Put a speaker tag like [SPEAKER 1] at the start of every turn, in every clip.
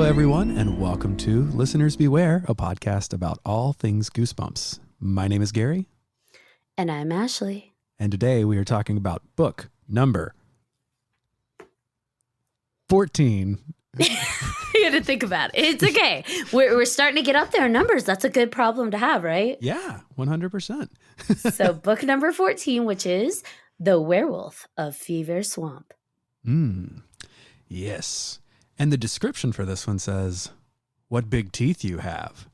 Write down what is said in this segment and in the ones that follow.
[SPEAKER 1] everyone, and welcome to Listeners Beware, a podcast about all things Goosebumps. My name is Gary.
[SPEAKER 2] And I'm Ashley.
[SPEAKER 1] And today we are talking about book number 14.
[SPEAKER 2] You had to think about it. It's okay. We're starting to get up there in numbers. That's a good problem to have, right?
[SPEAKER 1] Yeah, 100%.
[SPEAKER 2] So book number 14, which is The Werewolf of Fever Swamp.
[SPEAKER 1] Yes. And the description for this one says, "What big teeth you have."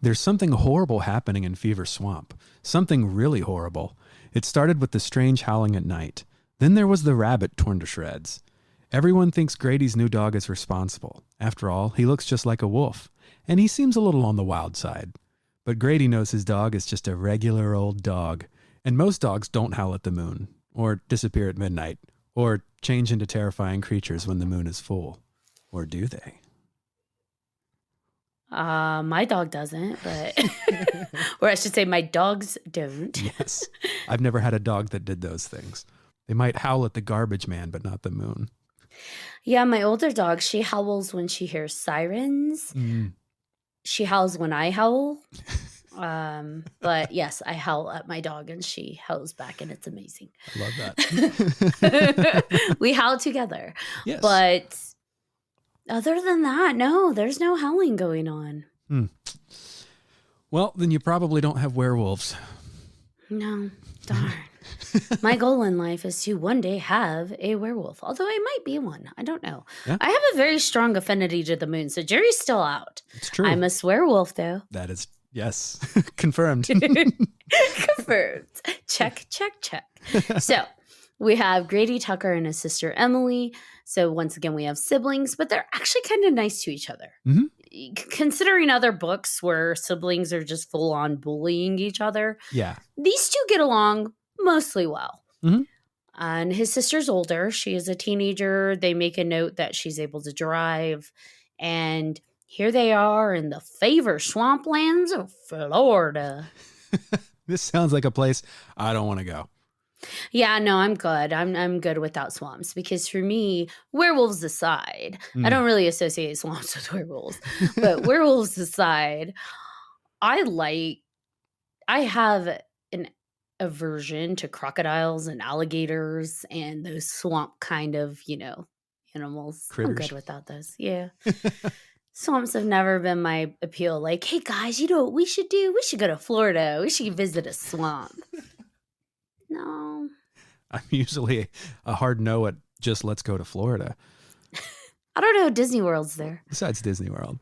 [SPEAKER 1] There's something horrible happening in Fever Swamp. Something really horrible. It started with the strange howling at night. Then there was the rabbit torn to shreds. Everyone thinks Grady's new dog is responsible. After all, he looks just like a wolf, and he seems a little on the wild side. But Grady knows his dog is just a regular old dog, and most dogs don't howl at the moon, or disappear at midnight, or change into terrifying creatures when the moon is full. Or do they?
[SPEAKER 2] My dog doesn't, but or I should say my dogs don't.
[SPEAKER 1] Yes. I've never had a dog that did those things. They might howl at the garbage man, but not the moon.
[SPEAKER 2] Yeah, my older dog, she howls when she hears sirens. She howls when I howl. But yes, I howl at my dog and she howls back, and it's amazing.
[SPEAKER 1] I love that.
[SPEAKER 2] We howl together.
[SPEAKER 1] Yes.
[SPEAKER 2] But other than that, no, there's no howling going on.
[SPEAKER 1] Well, then you probably don't have werewolves.
[SPEAKER 2] No, darn. My goal in life is to one day have a werewolf, although I might be one. I don't know.
[SPEAKER 1] Yeah.
[SPEAKER 2] I have a very strong affinity to the moon, so jury's still out.
[SPEAKER 1] It's true.
[SPEAKER 2] I'm a swearwolf, though.
[SPEAKER 1] That is, yes, confirmed.
[SPEAKER 2] Confirmed. Check, check, check. So we have Grady Tucker and his sister Emily. So once again, we have siblings, but they're actually kind of nice to each other.
[SPEAKER 1] Mm-hmm.
[SPEAKER 2] Considering other books where siblings are just full on bullying each other,
[SPEAKER 1] Yeah.
[SPEAKER 2] these two get along mostly well.
[SPEAKER 1] Mm-hmm.
[SPEAKER 2] And his sister's older. She is a teenager. They make a note that she's able to drive. And here they are in the Fever Swamplands of Florida.
[SPEAKER 1] This sounds like a place I don't want to go.
[SPEAKER 2] Yeah, no, I'm good. I'm good without swamps because for me, werewolves aside, I don't really associate swamps with werewolves, but werewolves aside, I have an aversion to crocodiles and alligators and those swamp kind of, animals.
[SPEAKER 1] Critters.
[SPEAKER 2] I'm good without those. Yeah. Swamps have never been my appeal. Like, hey guys, you know what we should do? We should go to Florida. We should visit a swamp. No.
[SPEAKER 1] I'm usually a hard no at just let's go to Florida.
[SPEAKER 2] I don't know. Disney World's there.
[SPEAKER 1] Besides Disney World.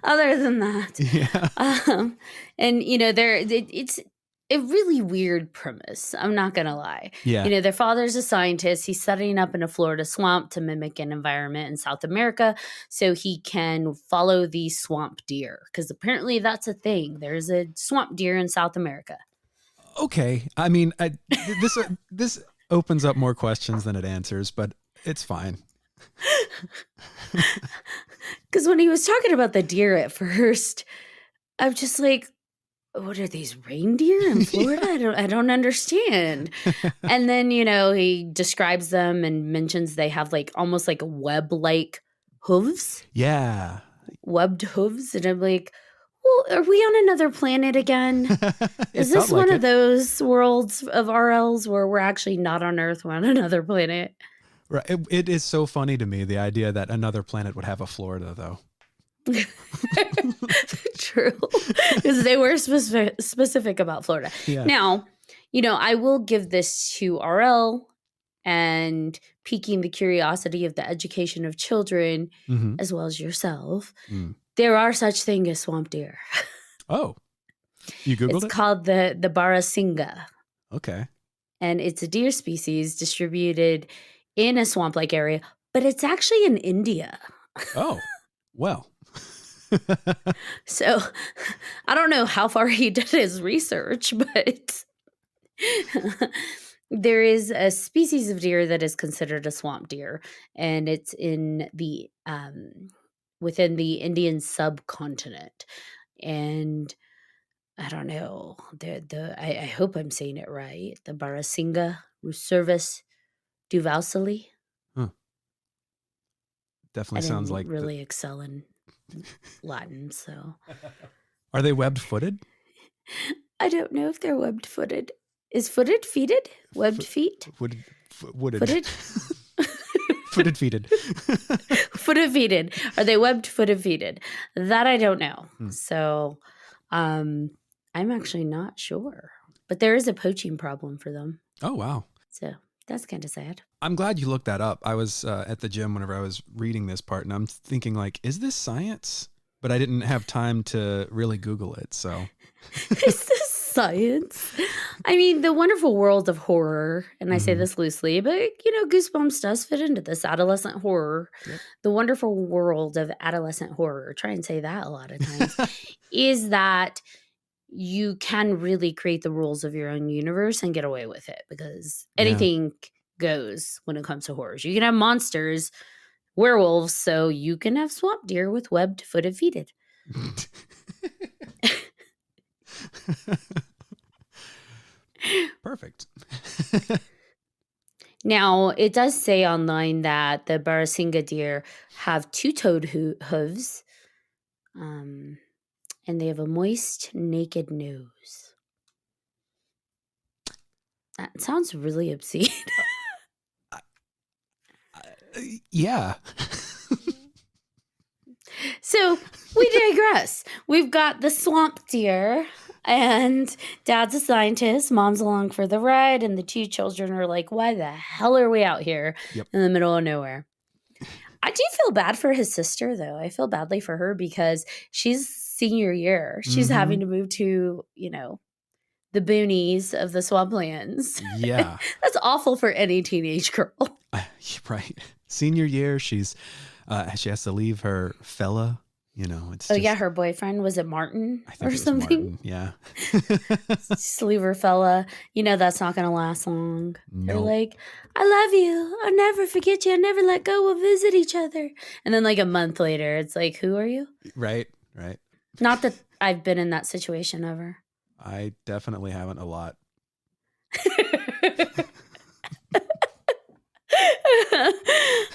[SPEAKER 2] Other than that.
[SPEAKER 1] Yeah.
[SPEAKER 2] And, it's a really weird premise. I'm not going to lie.
[SPEAKER 1] Yeah.
[SPEAKER 2] Their father's a scientist. He's setting up in a Florida swamp to mimic an environment in South America so he can follow the swamp deer. Because apparently that's a thing. There's a swamp deer in South America.
[SPEAKER 1] Okay. I mean, this opens up more questions than it answers, but it's fine.
[SPEAKER 2] Because when he was talking about the deer at first, I'm just like, what are these, reindeer in Florida? I don't understand. And then, he describes them and mentions they have almost like web-like hooves.
[SPEAKER 1] Yeah.
[SPEAKER 2] Webbed hooves. And I'm like, well, are we on another planet again? Is this one of those worlds of RLs where we're actually not on Earth, we're on another planet?
[SPEAKER 1] Right. It is so funny to me, the idea that another planet would have a Florida, though.
[SPEAKER 2] True. Because they were specific about Florida.
[SPEAKER 1] Yeah.
[SPEAKER 2] Now, I will give this to RL and piquing the curiosity of the education of children, as well as yourself. There are such things as swamp deer.
[SPEAKER 1] Oh, you Googled it?
[SPEAKER 2] It's called the Barasinga.
[SPEAKER 1] Okay.
[SPEAKER 2] And it's a deer species distributed in a swamp-like area, but it's actually in India.
[SPEAKER 1] Oh, well.
[SPEAKER 2] So I don't know how far he did his research, but there is a species of deer that is considered a swamp deer, and it's in the within the Indian subcontinent. And I don't know, I hope I'm saying it right. The Barasinga Rucervus duvalsili.
[SPEAKER 1] Huh. Definitely sounds
[SPEAKER 2] didn't
[SPEAKER 1] like
[SPEAKER 2] really excel in Latin, so
[SPEAKER 1] Are they webbed-footed?
[SPEAKER 2] I don't know if they're webbed-footed. Is footed feeted? Webbed
[SPEAKER 1] Foot,
[SPEAKER 2] feet?
[SPEAKER 1] wooded.
[SPEAKER 2] Footed?
[SPEAKER 1] Footed feeted.
[SPEAKER 2] Footed feeted. Are they webbed footed feeted? That I don't know.
[SPEAKER 1] Hmm.
[SPEAKER 2] So I'm actually not sure. But there is a poaching problem for them.
[SPEAKER 1] Oh, wow.
[SPEAKER 2] So that's kind of sad.
[SPEAKER 1] I'm glad you looked that up. I was at the gym whenever I was reading this part, and I'm thinking, like, is this science? But I didn't have time to really Google it, so.
[SPEAKER 2] Is this science? I mean, the wonderful world of horror, and I say this loosely, but, Goosebumps does fit into this adolescent horror.
[SPEAKER 1] Yep.
[SPEAKER 2] The wonderful world of adolescent horror, try and say that a lot of times, is that you can really create the rules of your own universe and get away with it because anything goes when it comes to horrors. You can have monsters, werewolves, so you can have swamp deer with webbed footed feeted.
[SPEAKER 1] Perfect.
[SPEAKER 2] Now, it does say online that the Barasinga deer have two-toed hooves, and they have a moist, naked nose. That sounds really obscene.
[SPEAKER 1] Yeah.
[SPEAKER 2] So we digress. We've got the swamp deer, and Dad's a scientist. Mom's along for the ride, and the two children are like, why the hell are we out here in the middle of nowhere? I do feel bad for his sister, though. I feel badly for her because she's senior year. She's having to move to, the boonies of the swamplands.
[SPEAKER 1] Yeah.
[SPEAKER 2] That's awful for any teenage girl.
[SPEAKER 1] Right. Senior year, she has to leave her fella. It's
[SPEAKER 2] her boyfriend, was it Martin
[SPEAKER 1] I think
[SPEAKER 2] or
[SPEAKER 1] it was
[SPEAKER 2] something?
[SPEAKER 1] Martin. Yeah.
[SPEAKER 2] Just leave her fella. That's not going to last long. They're
[SPEAKER 1] Nope.
[SPEAKER 2] like, I love you. I'll never forget you. I'll never let go. We'll visit each other. And then like a month later, it's like, who are you?
[SPEAKER 1] Right.
[SPEAKER 2] Not that I've been in that situation ever.
[SPEAKER 1] I definitely haven't a lot.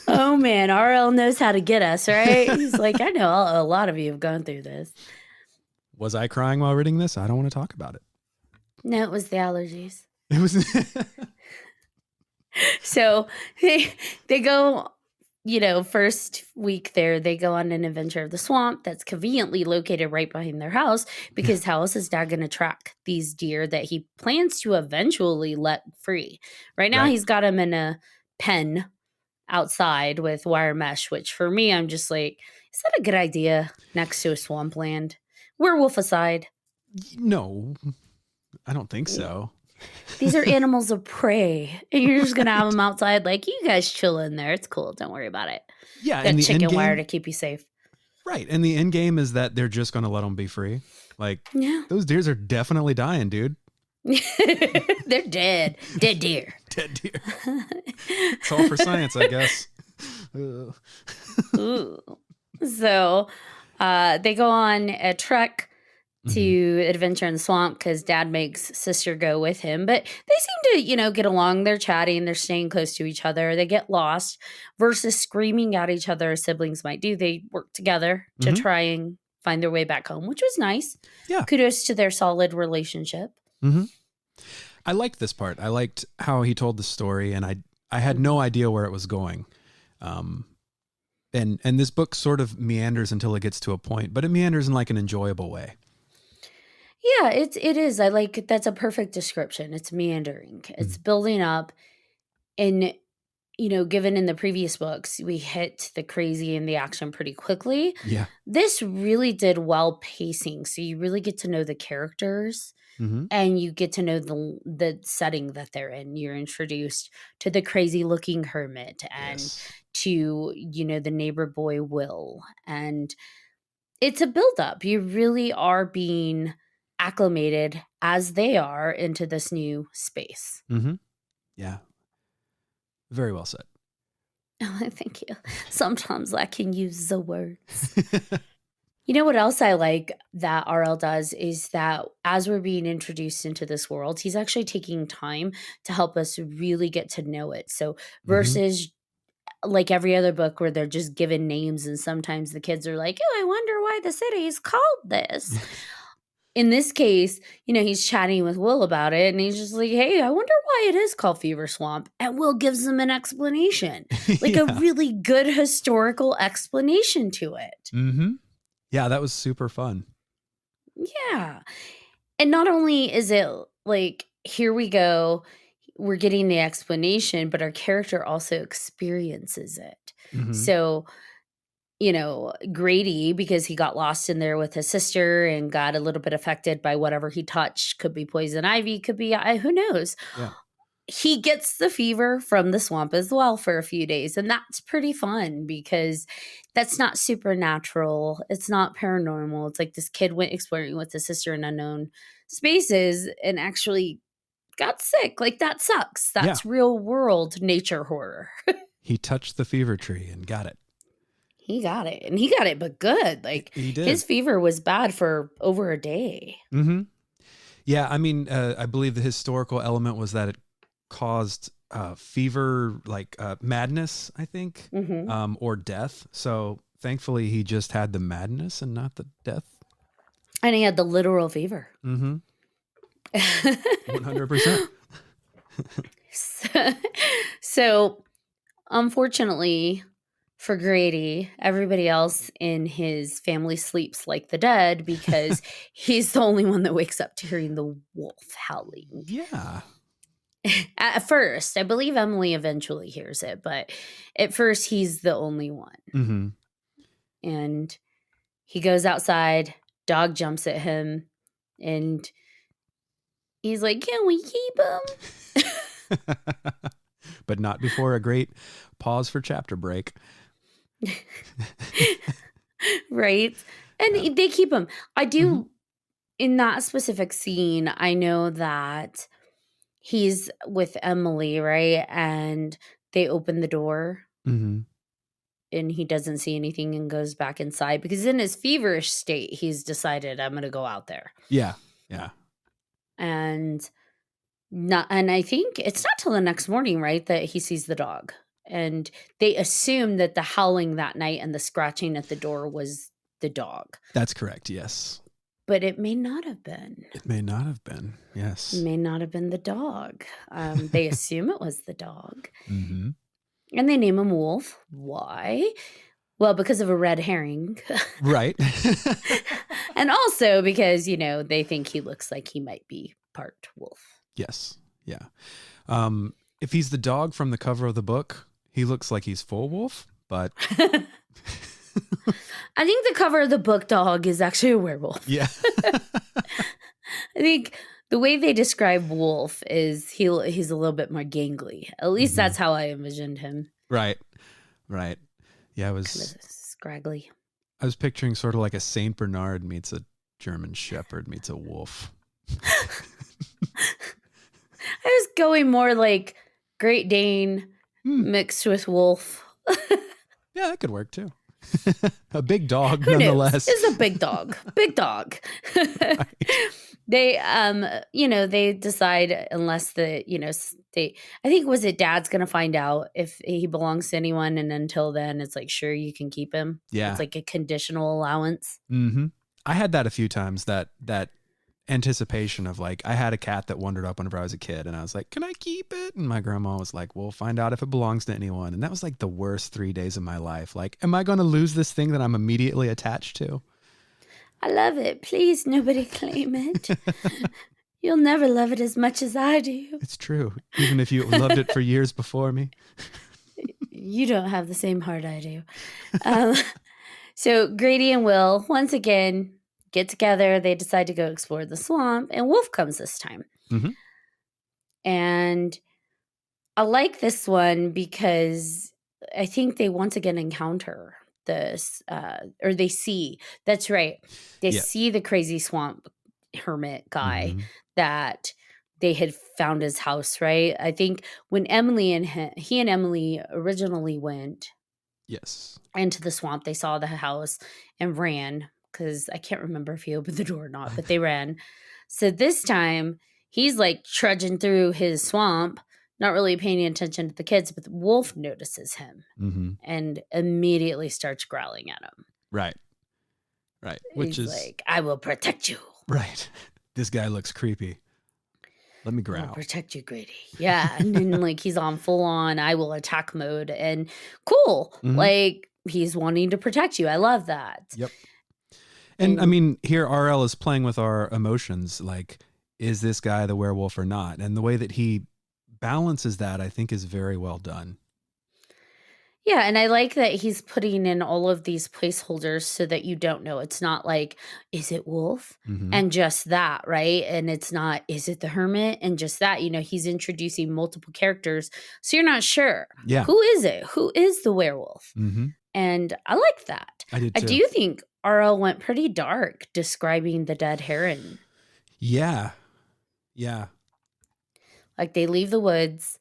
[SPEAKER 2] Oh man, RL knows how to get us, right? He's like, I know a lot of you have gone through this.
[SPEAKER 1] Was I crying while reading this? I don't want to talk about it.
[SPEAKER 2] No, it was the allergies.
[SPEAKER 1] It was.
[SPEAKER 2] So they go, first week there, they go on an adventure of the swamp that's conveniently located right behind their house because how else is Dad going to track these deer that he plans to eventually let free? Right now, he's got them in a pen outside with wire mesh, which for me, I'm just like, is that a good idea next to a swampland? Werewolf aside.
[SPEAKER 1] No, I don't think so.
[SPEAKER 2] These are animals of prey. And you're just going to have them outside like, you guys chill in there. It's cool. Don't worry about it.
[SPEAKER 1] Yeah.
[SPEAKER 2] Got chicken wire to keep you safe.
[SPEAKER 1] Right. And the end game is that they're just going to let them be free. Like, those deers are definitely dying, dude.
[SPEAKER 2] They're dead. Dead deer.
[SPEAKER 1] Dead deer. It's all for science, I guess.
[SPEAKER 2] Ooh. So they go on a trek to adventure in the swamp because Dad makes sister go with him. But they seem to, get along. They're chatting. They're staying close to each other. They get lost versus screaming at each other as siblings might do. They work together to try and find their way back home, which was nice.
[SPEAKER 1] Yeah.
[SPEAKER 2] Kudos to their solid relationship.
[SPEAKER 1] Mm-hmm. I liked this part. I liked how he told the story, and I had no idea where it was going. And this book sort of meanders until it gets to a point, but it meanders in like an enjoyable way.
[SPEAKER 2] Yeah, it is. That's a perfect description. It's meandering. It's building up. And, given in the previous books, we hit the crazy and the action pretty quickly.
[SPEAKER 1] Yeah.
[SPEAKER 2] This really did well pacing. So you really get to know the characters and you get to know the setting that they're in. You're introduced to the crazy looking hermit and to, the neighbor boy Will. And it's a buildup. You really are being acclimated as they are into this new space.
[SPEAKER 1] Yeah. Very well said.
[SPEAKER 2] Oh, thank you. Sometimes I can use the words. You know what else I like that RL does is that as we're being introduced into this world, he's actually taking time to help us really get to know it. So versus like every other book where they're just given names and sometimes the kids are like, oh, I wonder why the city is called this. In this case, he's chatting with Will about it and he's just like, hey, I wonder why it is called Fever Swamp. And Will gives him an explanation, like a really good historical explanation to it.
[SPEAKER 1] Mm-hmm. Yeah, that was super fun.
[SPEAKER 2] Yeah. And not only is it like, here we go, we're getting the explanation, but our character also experiences it.
[SPEAKER 1] Mm-hmm.
[SPEAKER 2] So, Grady, because he got lost in there with his sister and got a little bit affected by whatever he touched, could be poison ivy, could be, who knows?
[SPEAKER 1] Yeah.
[SPEAKER 2] He gets the fever from the swamp as well for a few days. And that's pretty fun because that's not supernatural. It's not paranormal. It's like this kid went exploring with his sister in unknown spaces and actually got sick. Like, that sucks. That's real world nature horror.
[SPEAKER 1] He touched the fever tree and got it.
[SPEAKER 2] He got it. And he got it, but good. Like,
[SPEAKER 1] he did.
[SPEAKER 2] His fever was bad for over a day.
[SPEAKER 1] Mm-hmm. Yeah, I mean, I believe the historical element was that it caused fever, like madness, I think, or death. So thankfully, he just had the madness and not the death.
[SPEAKER 2] And he had the literal fever.
[SPEAKER 1] Mm-hmm. 100%.
[SPEAKER 2] So, unfortunately for Grady, everybody else in his family sleeps like the dead because he's the only one that wakes up to hearing the wolf howling.
[SPEAKER 1] Yeah.
[SPEAKER 2] At first, I believe Emily eventually hears it, but at first he's the only one.
[SPEAKER 1] Mm-hmm.
[SPEAKER 2] And he goes outside, dog jumps at him, and he's like, can we keep him?
[SPEAKER 1] But not before a great pause for chapter break.
[SPEAKER 2] Right. And they keep him. I do, in that specific scene, I know that he's with Emily, right? And they open the door and he doesn't see anything and goes back inside because in his feverish state, he's decided, I'm going to go out there.
[SPEAKER 1] Yeah. Yeah.
[SPEAKER 2] And I think it's not till the next morning, right, that he sees the dog. And they assume that the howling that night and the scratching at the door was the dog.
[SPEAKER 1] That's correct, yes.
[SPEAKER 2] But it may not have been.
[SPEAKER 1] It may not have been, yes.
[SPEAKER 2] It may not have been the dog. They assume it was the dog.
[SPEAKER 1] Mm-hmm.
[SPEAKER 2] And they name him Wolf. Why? Well, because of a red herring.
[SPEAKER 1] Right.
[SPEAKER 2] And also because, they think he looks like he might be part wolf.
[SPEAKER 1] Yes. Yeah. If he's the dog from the cover of the book, he looks like he's full wolf, but
[SPEAKER 2] I think the cover of the book dog is actually a werewolf.
[SPEAKER 1] Yeah.
[SPEAKER 2] I think the way they describe Wolf is he's a little bit more gangly. At least that's how I envisioned him.
[SPEAKER 1] Right. Right. Yeah,
[SPEAKER 2] Kind of scraggly.
[SPEAKER 1] I was picturing sort of like a Saint Bernard meets a German Shepherd meets a wolf.
[SPEAKER 2] I was going more like Great Dane mixed with wolf.
[SPEAKER 1] Yeah, that could work too. A big dog,
[SPEAKER 2] Who
[SPEAKER 1] nonetheless.
[SPEAKER 2] knows? It's a big dog. Big dog.
[SPEAKER 1] Right.
[SPEAKER 2] They, they decide unless I think was it Dad's going to find out if he belongs to anyone. And until then, it's like, sure, you can keep him.
[SPEAKER 1] Yeah.
[SPEAKER 2] It's like a conditional allowance.
[SPEAKER 1] Mm-hmm. I had that a few times, that anticipation of like, I had a cat that wandered up whenever I was a kid and I was like, can I keep it? And my grandma was like, we'll find out if it belongs to anyone. And that was like the worst 3 days of my life. Like, am I going to lose this thing that I'm immediately attached to?
[SPEAKER 2] I love it. Please, nobody claim it. You'll never love it as much as I do.
[SPEAKER 1] It's true. Even if you loved it for years before me.
[SPEAKER 2] You don't have the same heart I do. So Grady and Will, once again, get together. They decide to go explore the swamp, and Wolf comes this time.
[SPEAKER 1] Mm-hmm.
[SPEAKER 2] And I like this one because I think they once again encounter this, or they see, that's right. They see the crazy swamp hermit guy that they had found his house, right? I think when Emily and he and Emily originally went into the swamp, they saw the house and ran, because I can't remember if he opened the door or not, but they ran. So this time he's like trudging through his swamp not really paying attention to the kids, but the wolf notices him and immediately starts growling at him.
[SPEAKER 1] Right. Which
[SPEAKER 2] He's
[SPEAKER 1] is
[SPEAKER 2] like, I will protect you.
[SPEAKER 1] right. This guy looks creepy. Let me
[SPEAKER 2] I will
[SPEAKER 1] growl.
[SPEAKER 2] protect you, Grady. Yeah. And then like he's on full on I will attack mode, and cool. Like he's wanting to protect you. I love that.
[SPEAKER 1] Yep. And I mean, here RL is playing with our emotions. Like, is this guy the werewolf or not? And the way that he balances that, I think, is very well done.
[SPEAKER 2] Yeah, and I like that he's putting in all of these placeholders so that you don't know. It's not like, is it wolf? And just that, right? And it's not, is it the hermit? And just that, he's introducing multiple characters. So you're not sure.
[SPEAKER 1] Yeah.
[SPEAKER 2] Who is it? Who is the werewolf? And I like that.
[SPEAKER 1] I did too.
[SPEAKER 2] I do think RL went pretty dark describing the dead heron.
[SPEAKER 1] Yeah.
[SPEAKER 2] Like they leave the woods.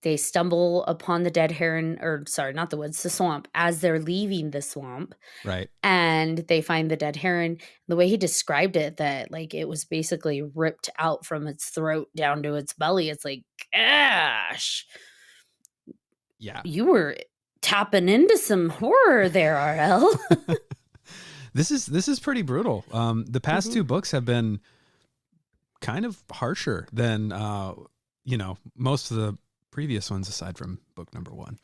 [SPEAKER 2] They stumble upon the dead heron, or sorry, not the woods, the swamp, as they're leaving the swamp.
[SPEAKER 1] Right.
[SPEAKER 2] And they find the dead heron. The way he described it, that like it was basically ripped out from its throat down to its belly. It's like, gosh.
[SPEAKER 1] Yeah.
[SPEAKER 2] You were tapping into some horror there, RL.
[SPEAKER 1] This is pretty brutal. The past two books have been kind of harsher than most of the previous ones aside from book number 1.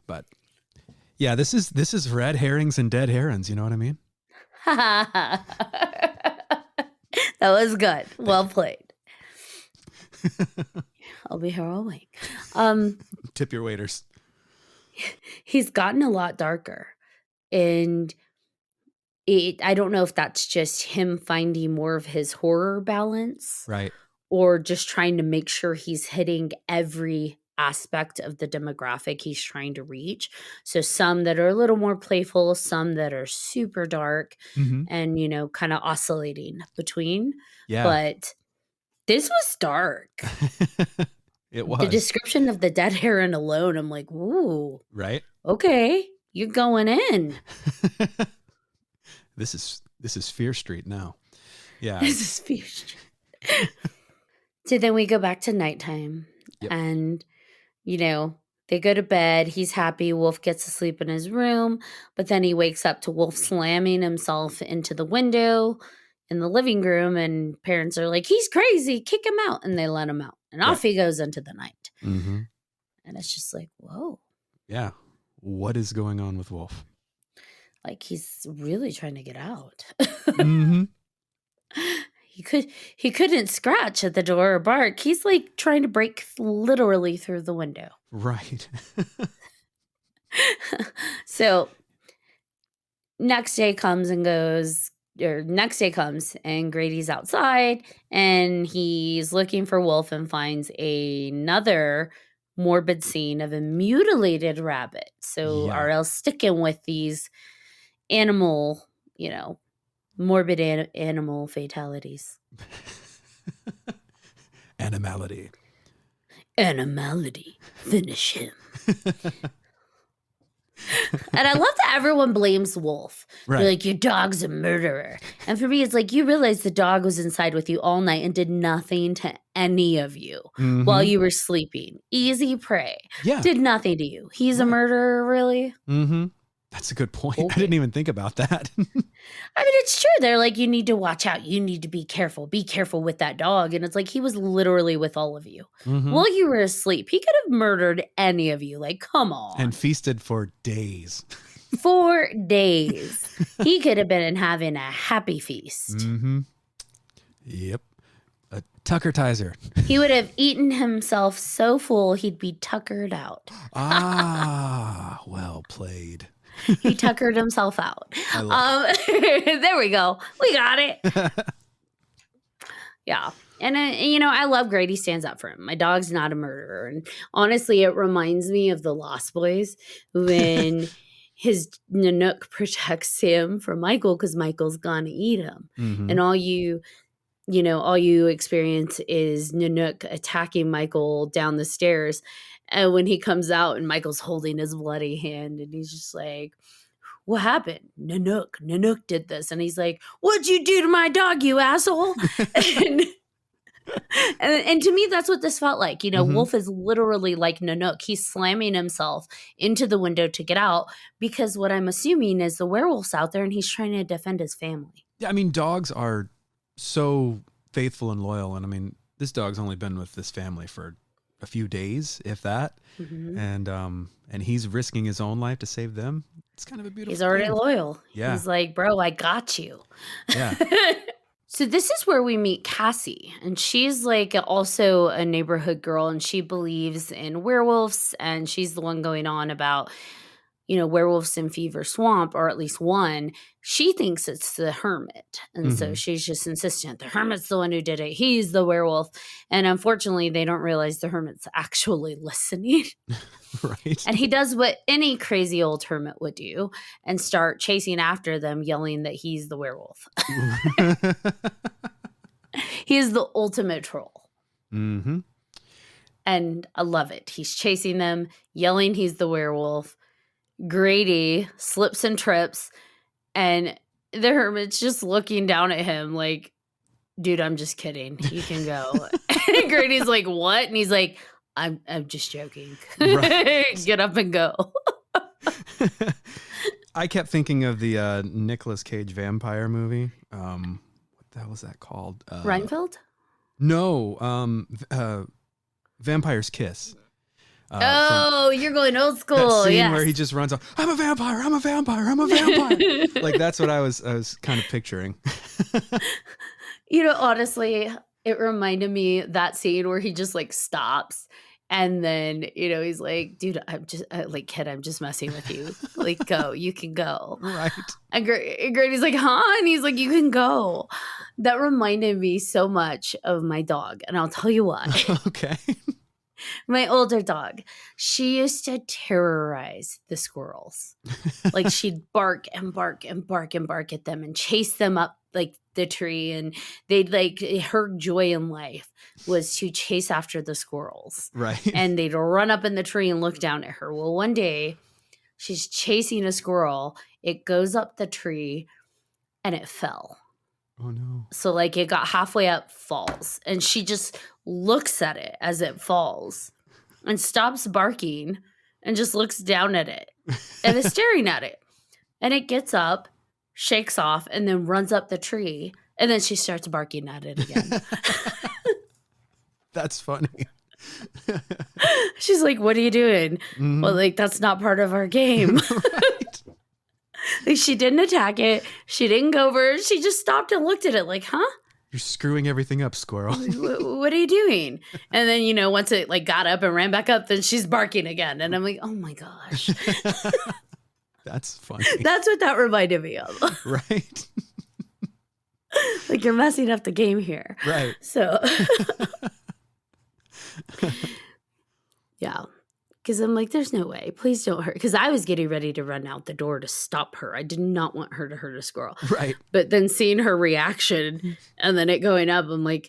[SPEAKER 1] But yeah, this is red herrings and dead herons, you know what I mean?
[SPEAKER 2] That was good. Well played. I'll be here all week.
[SPEAKER 1] Tip your waiters.
[SPEAKER 2] He's gotten a lot darker, and I don't know if that's just him finding more of his horror balance,
[SPEAKER 1] right,
[SPEAKER 2] or just trying to make sure he's hitting every aspect of the demographic he's trying to reach. So some that are a little more playful, some that are super dark, and kind of oscillating between.
[SPEAKER 1] Yeah.
[SPEAKER 2] But this was dark.
[SPEAKER 1] It was.
[SPEAKER 2] The description of the dead heron alone, I'm like, ooh.
[SPEAKER 1] Right.
[SPEAKER 2] Okay, you're going in.
[SPEAKER 1] This is Fear Street now. Yeah.
[SPEAKER 2] This is Fear Street. So then we go back to nighttime.
[SPEAKER 1] Yep.
[SPEAKER 2] And they go to bed. He's happy. Wolf gets to sleep in his room, but then he wakes up to Wolf slamming himself into the window in the living room, and parents are like, he's crazy, kick him out. And they let him out, and off he goes into the night. And it's just like, whoa. Yeah.
[SPEAKER 1] What is going on with Wolf?
[SPEAKER 2] Like, he's really trying to get out. He couldn't scratch at the door or bark. He's like trying to break literally through the window.
[SPEAKER 1] Right.
[SPEAKER 2] So next day comes and Grady's outside, and he's looking for Wolf and finds another morbid scene of a mutilated rabbit. So RL's sticking with these animal, morbid animal fatalities.
[SPEAKER 1] Animality.
[SPEAKER 2] Finish him. And I love that everyone blames Wolf.
[SPEAKER 1] Right.
[SPEAKER 2] They're like, your dog's a murderer. And for me, it's like, you realize the dog was inside with you all night and did nothing to any of you while you were sleeping. Easy prey.
[SPEAKER 1] Yeah.
[SPEAKER 2] Did nothing to you. He's a murderer, really?
[SPEAKER 1] That's a good point. Okay. I didn't even think about that.
[SPEAKER 2] I mean, it's true. They're like, you need to watch out. You need to be careful. Be careful with that dog. And it's like, he was literally with all of you. While you were asleep, he could have murdered any of you. Like, come on.
[SPEAKER 1] And feasted for days.
[SPEAKER 2] 4 days. He could have been having a happy feast.
[SPEAKER 1] Yep. A Tuckertizer.
[SPEAKER 2] He would have eaten himself so full, he'd be tuckered out.
[SPEAKER 1] Well played.
[SPEAKER 2] He tuckered himself out. There we go. We got it. Yeah. And, I love Grady stands up for him. My dog's not a murderer. And honestly, it reminds me of the Lost Boys when his Nanook protects him from Michael because Michael's gonna eat him. And all you experience is Nanook attacking Michael down the stairs. And when he comes out and Michael's holding his bloody hand, and he's just like, what happened? Nanook did this. And he's like, what'd you do to my dog, you asshole? And And to me, that's what this felt like.
[SPEAKER 1] Mhm.
[SPEAKER 2] Wolf is literally like Nanook. He's slamming himself into the window to get out because what I'm assuming is the werewolf's out there and he's trying to defend his family.
[SPEAKER 1] Yeah, I mean, dogs are so faithful and loyal. And I mean, this dog's only been with this family for a few days, if that.
[SPEAKER 2] Mm-hmm.
[SPEAKER 1] And he's risking his own life to save them. It's kind of a beautiful
[SPEAKER 2] He's already
[SPEAKER 1] thing.
[SPEAKER 2] loyal.
[SPEAKER 1] Yeah.
[SPEAKER 2] He's like, bro, I got you.
[SPEAKER 1] Yeah.
[SPEAKER 2] So this is where we meet Cassie, and she's like also a neighborhood girl, and she believes in werewolves, and she's the one going on about, werewolves in Fever Swamp, or at least one. She thinks it's the hermit, and so she's just insistent the hermit's the one who did it. He's the werewolf, and unfortunately, they don't realize the hermit's actually listening.
[SPEAKER 1] Right.
[SPEAKER 2] And he does what any crazy old hermit would do and start chasing after them, yelling that he's the werewolf. He is the ultimate troll.
[SPEAKER 1] Mm-hmm.
[SPEAKER 2] And I love it. He's chasing them, yelling he's the werewolf. Grady slips and trips, and the hermit's just looking down at him like, dude, I'm just kidding. You can go. And Grady's like, what? And he's like, I'm just joking. Right. Get up and go.
[SPEAKER 1] I kept thinking of the Nicolas Cage vampire movie. What the hell was that called?
[SPEAKER 2] Reinfeld?
[SPEAKER 1] No. Vampire's Kiss.
[SPEAKER 2] You're going old school.
[SPEAKER 1] That scene
[SPEAKER 2] yes.
[SPEAKER 1] where he just runs off, I'm a vampire, I'm a vampire, I'm a vampire. Like, that's what I was kind of picturing.
[SPEAKER 2] Honestly, it reminded me that scene where he just like stops. And then, he's like, dude, I'm just kid, I'm just messing with you. Like, go, you can go.
[SPEAKER 1] Right.
[SPEAKER 2] And Grady's like, huh? And he's like, you can go. That reminded me so much of my dog. And I'll tell you why.
[SPEAKER 1] Okay.
[SPEAKER 2] My older dog, she used to terrorize the squirrels. Like, she'd bark and bark and bark and bark at them and chase them up like the tree. And they'd her joy in life was to chase after the squirrels.
[SPEAKER 1] Right.
[SPEAKER 2] And they'd run up in the tree and look down at her. Well, one day she's chasing a squirrel. It goes up the tree and it fell.
[SPEAKER 1] Oh, no.
[SPEAKER 2] So it got halfway up, falls. And she just looks at it as it falls and stops barking and just looks down at it and is staring at it. And it gets up, shakes off, and then runs up the tree. And then she starts barking at it again.
[SPEAKER 1] That's funny.
[SPEAKER 2] She's like, what are you doing? Mm-hmm. Well, that's not part of our game. Right. She didn't attack it. She didn't go over. She just stopped and looked at it like, huh?
[SPEAKER 1] You're screwing everything up, squirrel.
[SPEAKER 2] What are you doing? And then, once it got up and ran back up, then she's barking again. And I'm like, oh my gosh.
[SPEAKER 1] That's funny.
[SPEAKER 2] That's what that reminded me of.
[SPEAKER 1] Right.
[SPEAKER 2] You're messing up the game here.
[SPEAKER 1] Right.
[SPEAKER 2] So, yeah. Because I'm like, there's no way. Please don't hurt. Because I was getting ready to run out the door to stop her. I did not want her to hurt a squirrel.
[SPEAKER 1] Right.
[SPEAKER 2] But then seeing her reaction and then it going up, I'm like,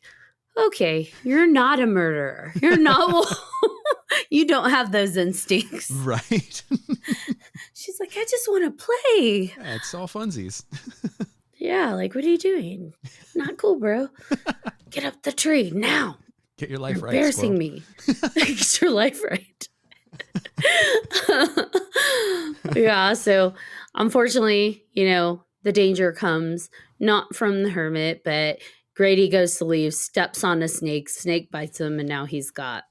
[SPEAKER 2] okay, you're not a murderer. You're not. You don't have those instincts.
[SPEAKER 1] Right.
[SPEAKER 2] She's like, I just want to play.
[SPEAKER 1] Yeah, it's all funsies.
[SPEAKER 2] Yeah, what are you doing? Not cool, bro. Get up the tree now.
[SPEAKER 1] Get your life
[SPEAKER 2] You're
[SPEAKER 1] right.
[SPEAKER 2] Embarrassing me. Get your life right. Yeah, so unfortunately, the danger comes not from the hermit, but Grady goes to leave, steps on a snake bites him, and now he's got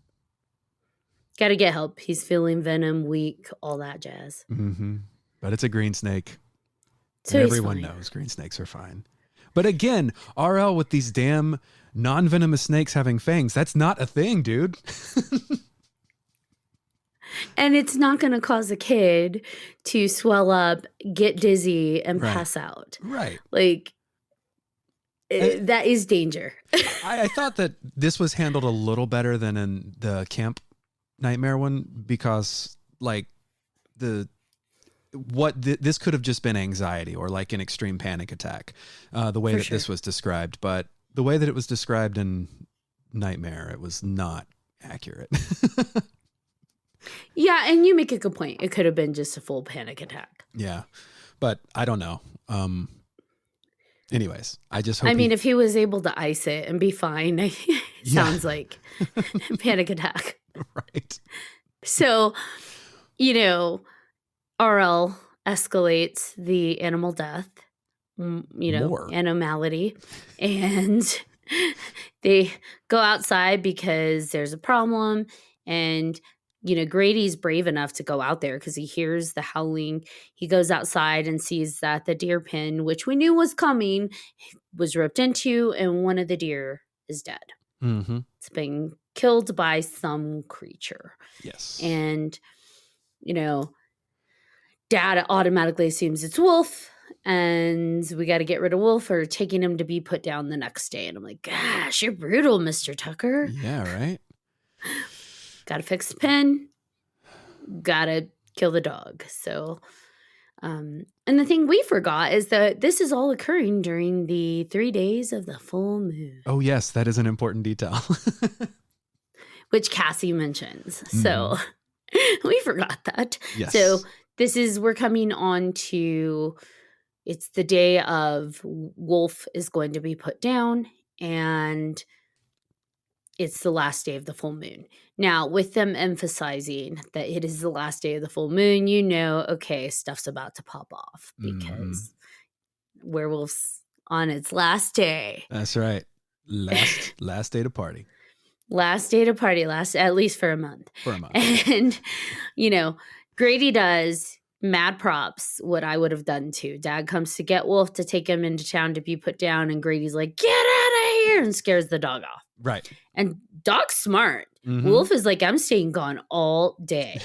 [SPEAKER 2] to get help. He's feeling venom, weak, all that jazz.
[SPEAKER 1] Mm-hmm. But it's a green snake.
[SPEAKER 2] So
[SPEAKER 1] everyone knows green snakes are fine. But again, RL with these damn non-venomous snakes having fangs, that's not a thing, dude.
[SPEAKER 2] And it's not going to cause a kid to swell up, get dizzy, and pass out.
[SPEAKER 1] Right.
[SPEAKER 2] That is danger.
[SPEAKER 1] I thought that this was handled a little better than in the Camp Nightmare one because, this could have just been anxiety or an extreme panic attack, the way that this was described. But the way that it was described in Nightmare, it was not accurate.
[SPEAKER 2] Yeah, and you make a good point. It could have been just a full panic attack.
[SPEAKER 1] Yeah, but I don't know. Anyways, I just hope.
[SPEAKER 2] I mean, if he was able to ice it and be fine, it sounds like panic attack.
[SPEAKER 1] Right.
[SPEAKER 2] So, RL escalates the animal death,
[SPEAKER 1] More.
[SPEAKER 2] animality, and they go outside because there's a problem. And, Grady's brave enough to go out there because he hears the howling. He goes outside and sees that the deer pen, which we knew was coming, was ripped into, and one of the deer is dead.
[SPEAKER 1] Mm-hmm.
[SPEAKER 2] It's being killed by some creature.
[SPEAKER 1] Yes.
[SPEAKER 2] And, Dad automatically assumes it's Wolf, and we got to get rid of Wolf or taking him to be put down the next day. And I'm like, gosh, you're brutal, Mr. Tucker.
[SPEAKER 1] Yeah, right?
[SPEAKER 2] Got to fix the pen. Got to kill the dog. So, and the thing we forgot is that this is all occurring during the 3 days of the full moon.
[SPEAKER 1] Oh, yes, that is an important detail.
[SPEAKER 2] Which Cassie mentions. So we forgot that.
[SPEAKER 1] Yes.
[SPEAKER 2] So we're coming on to, it's the day of Wolf is going to be put down, and it's the last day of the full moon. Now, with them emphasizing that it is the last day of the full moon, okay, stuff's about to pop off because werewolves on its last day.
[SPEAKER 1] That's right. Last day to party.
[SPEAKER 2] Last day to party, at least for a month. And, Grady does mad props what I would have done too. Dad comes to get Wolf to take him into town to be put down, and Grady's like, get out of here, and scares the dog off.
[SPEAKER 1] Right.
[SPEAKER 2] And dog's smart.
[SPEAKER 1] Mm-hmm.
[SPEAKER 2] Wolf is like, I'm staying gone all day.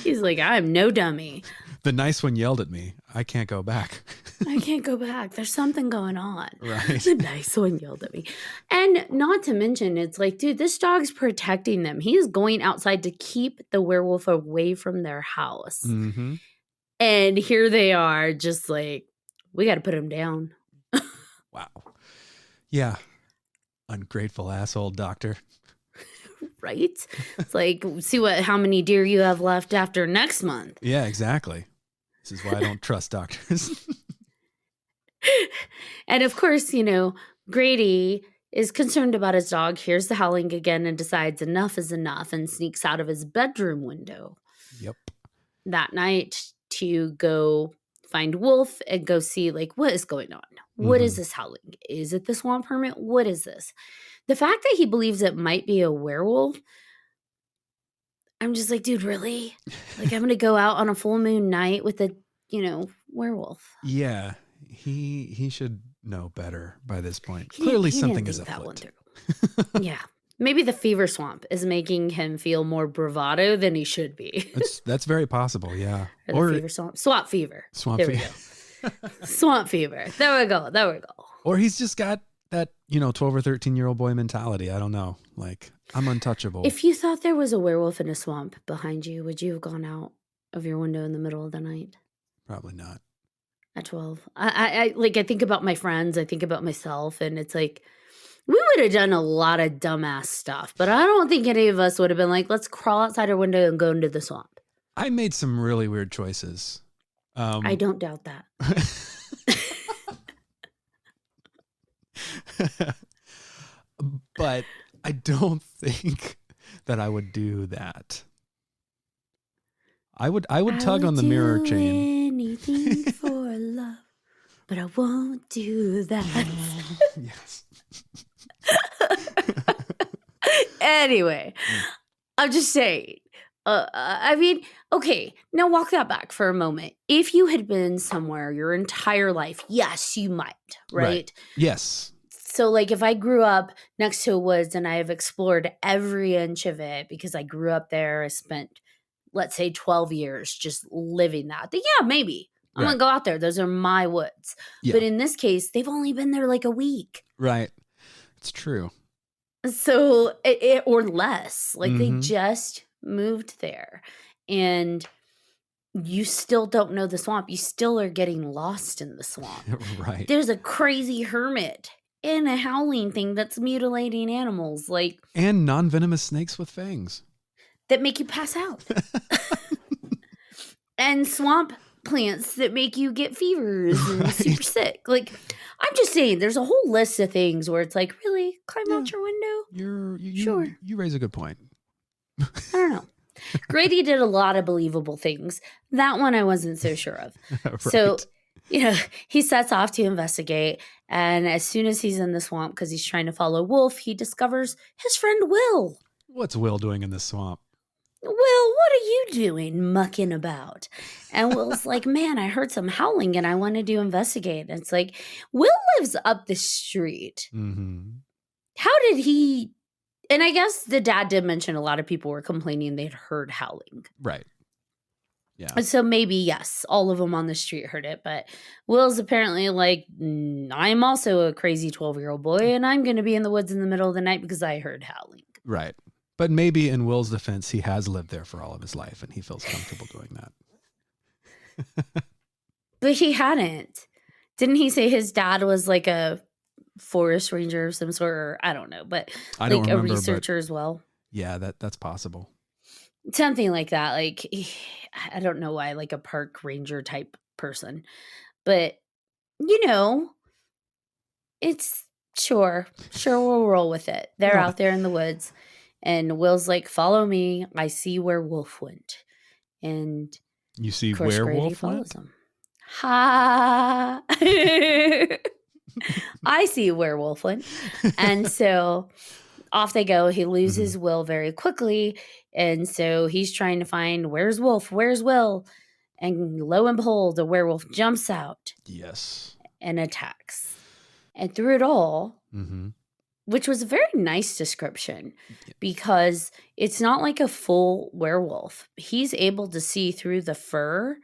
[SPEAKER 2] He's like, I'm no dummy.
[SPEAKER 1] The nice one yelled at me. I can't go back.
[SPEAKER 2] I can't go back. There's something going on.
[SPEAKER 1] Right.
[SPEAKER 2] The nice one yelled at me. And not to mention, it's like, dude, this dog's protecting them. He's going outside to keep the werewolf away from their house.
[SPEAKER 1] Mm-hmm.
[SPEAKER 2] And here they are just like, we got to put him down.
[SPEAKER 1] Wow. Yeah. Ungrateful asshole doctor.
[SPEAKER 2] Right? It's like, see how many deer you have left after next month.
[SPEAKER 1] Yeah, exactly. This is why I don't trust doctors.
[SPEAKER 2] And of course, Grady is concerned about his dog, hears the howling again, and decides enough is enough, and sneaks out of his bedroom window.
[SPEAKER 1] Yep. That
[SPEAKER 2] night to go find Wolf and go see, like, what is going on? What is this howling? Is it the swamp hermit? What is this? The fact that he believes it might be a werewolf, I'm just like, dude, really? Like, I'm going to go out on a full moon night with a, werewolf.
[SPEAKER 1] Yeah. He should know better by this point. Clearly something is afoot.
[SPEAKER 2] Yeah. Maybe the fever swamp is making him feel more bravado than he should be.
[SPEAKER 1] That's very possible, yeah.
[SPEAKER 2] Or fever swamp. Swamp fever.
[SPEAKER 1] Swamp fever.
[SPEAKER 2] Swamp fever. There we go.
[SPEAKER 1] Or he's just got that, 12 or 13-year-old boy mentality. I don't know. Like, I'm untouchable.
[SPEAKER 2] If you thought there was a werewolf in a swamp behind you, would you have gone out of your window in the middle of the night?
[SPEAKER 1] Probably not.
[SPEAKER 2] At 12. I think about my friends. I think about myself, and it's like, we would have done a lot of dumbass stuff, but I don't think any of us would have been like, let's crawl outside our window and go into the swamp.
[SPEAKER 1] I made some really weird choices.
[SPEAKER 2] I don't doubt that.
[SPEAKER 1] But I don't think that I would do that. I would tug on the mirror chain.
[SPEAKER 2] Anything for love, but I won't do that.
[SPEAKER 1] Yes.
[SPEAKER 2] Anyway, I'm just saying. I mean, okay, now walk that back for a moment. If you had been somewhere your entire life, yes, you might, right?
[SPEAKER 1] Yes.
[SPEAKER 2] So, like, if I grew up next to a woods and I have explored every inch of it because I grew up there, I spent, let's say, 12 years just living that, then yeah, maybe. I'm going to go out there. Those are my woods. Yeah. But in this case, they've only been there like a week.
[SPEAKER 1] Right. It's true.
[SPEAKER 2] So, or less. Like, they just moved there. And you still don't know the swamp. You still are getting lost in the swamp.
[SPEAKER 1] Right.
[SPEAKER 2] There's a crazy hermit and a howling thing that's mutilating animals.
[SPEAKER 1] And non-venomous snakes with fangs.
[SPEAKER 2] That make you pass out. And swamp plants that make you get fevers and
[SPEAKER 1] Right.
[SPEAKER 2] super sick. Like, I'm just saying, there's a whole list of things where it's like, really? Climb out your window? Sure.
[SPEAKER 1] You raise a good point.
[SPEAKER 2] I don't know. Grady did a lot of believable things. That one I wasn't so sure of.
[SPEAKER 1] Right.
[SPEAKER 2] So, he sets off to investigate. And as soon as he's in the swamp, because he's trying to follow Wolf, he discovers his friend Will.
[SPEAKER 1] What's Will doing in the swamp?
[SPEAKER 2] Will, what are you doing mucking about? And Will's like, man, I heard some howling and I wanted to investigate. And it's like, Will lives up the street.
[SPEAKER 1] Mm-hmm.
[SPEAKER 2] How did he... And I guess the dad did mention a lot of people were complaining they'd heard howling.
[SPEAKER 1] Right. Yeah.
[SPEAKER 2] And so maybe, yes, all of them on the street heard it. But Will's apparently like, I'm also a crazy 12-year-old boy and I'm going to be in the woods in the middle of the night because I heard howling.
[SPEAKER 1] Right. But maybe in Will's defense, he has lived there for all of his life and he feels comfortable doing that.
[SPEAKER 2] But he hadn't. Didn't he say his dad was like a forest ranger of some sort? Or I don't know, but
[SPEAKER 1] I don't
[SPEAKER 2] like
[SPEAKER 1] remember,
[SPEAKER 2] a researcher as well.
[SPEAKER 1] Yeah, that's possible.
[SPEAKER 2] Something like that. Like, I don't know why, like a park ranger type person. But, it's sure we'll roll with it. They're
[SPEAKER 1] Yeah.
[SPEAKER 2] out there in the woods. And Will's like, follow me. I see where Wolf went. And
[SPEAKER 1] You see
[SPEAKER 2] of course,
[SPEAKER 1] where
[SPEAKER 2] Grady
[SPEAKER 1] Wolf
[SPEAKER 2] follows
[SPEAKER 1] went?
[SPEAKER 2] him. Ha! I see where Wolf went. And so off they go. He loses Will very quickly. And so he's trying to find, where's Wolf? Where's Will? And lo and behold, a werewolf jumps out
[SPEAKER 1] Yes.
[SPEAKER 2] and attacks. And through it all,
[SPEAKER 1] Mm-hmm.
[SPEAKER 2] which was a very nice description because it's not like a full werewolf. He's able to see through the fur.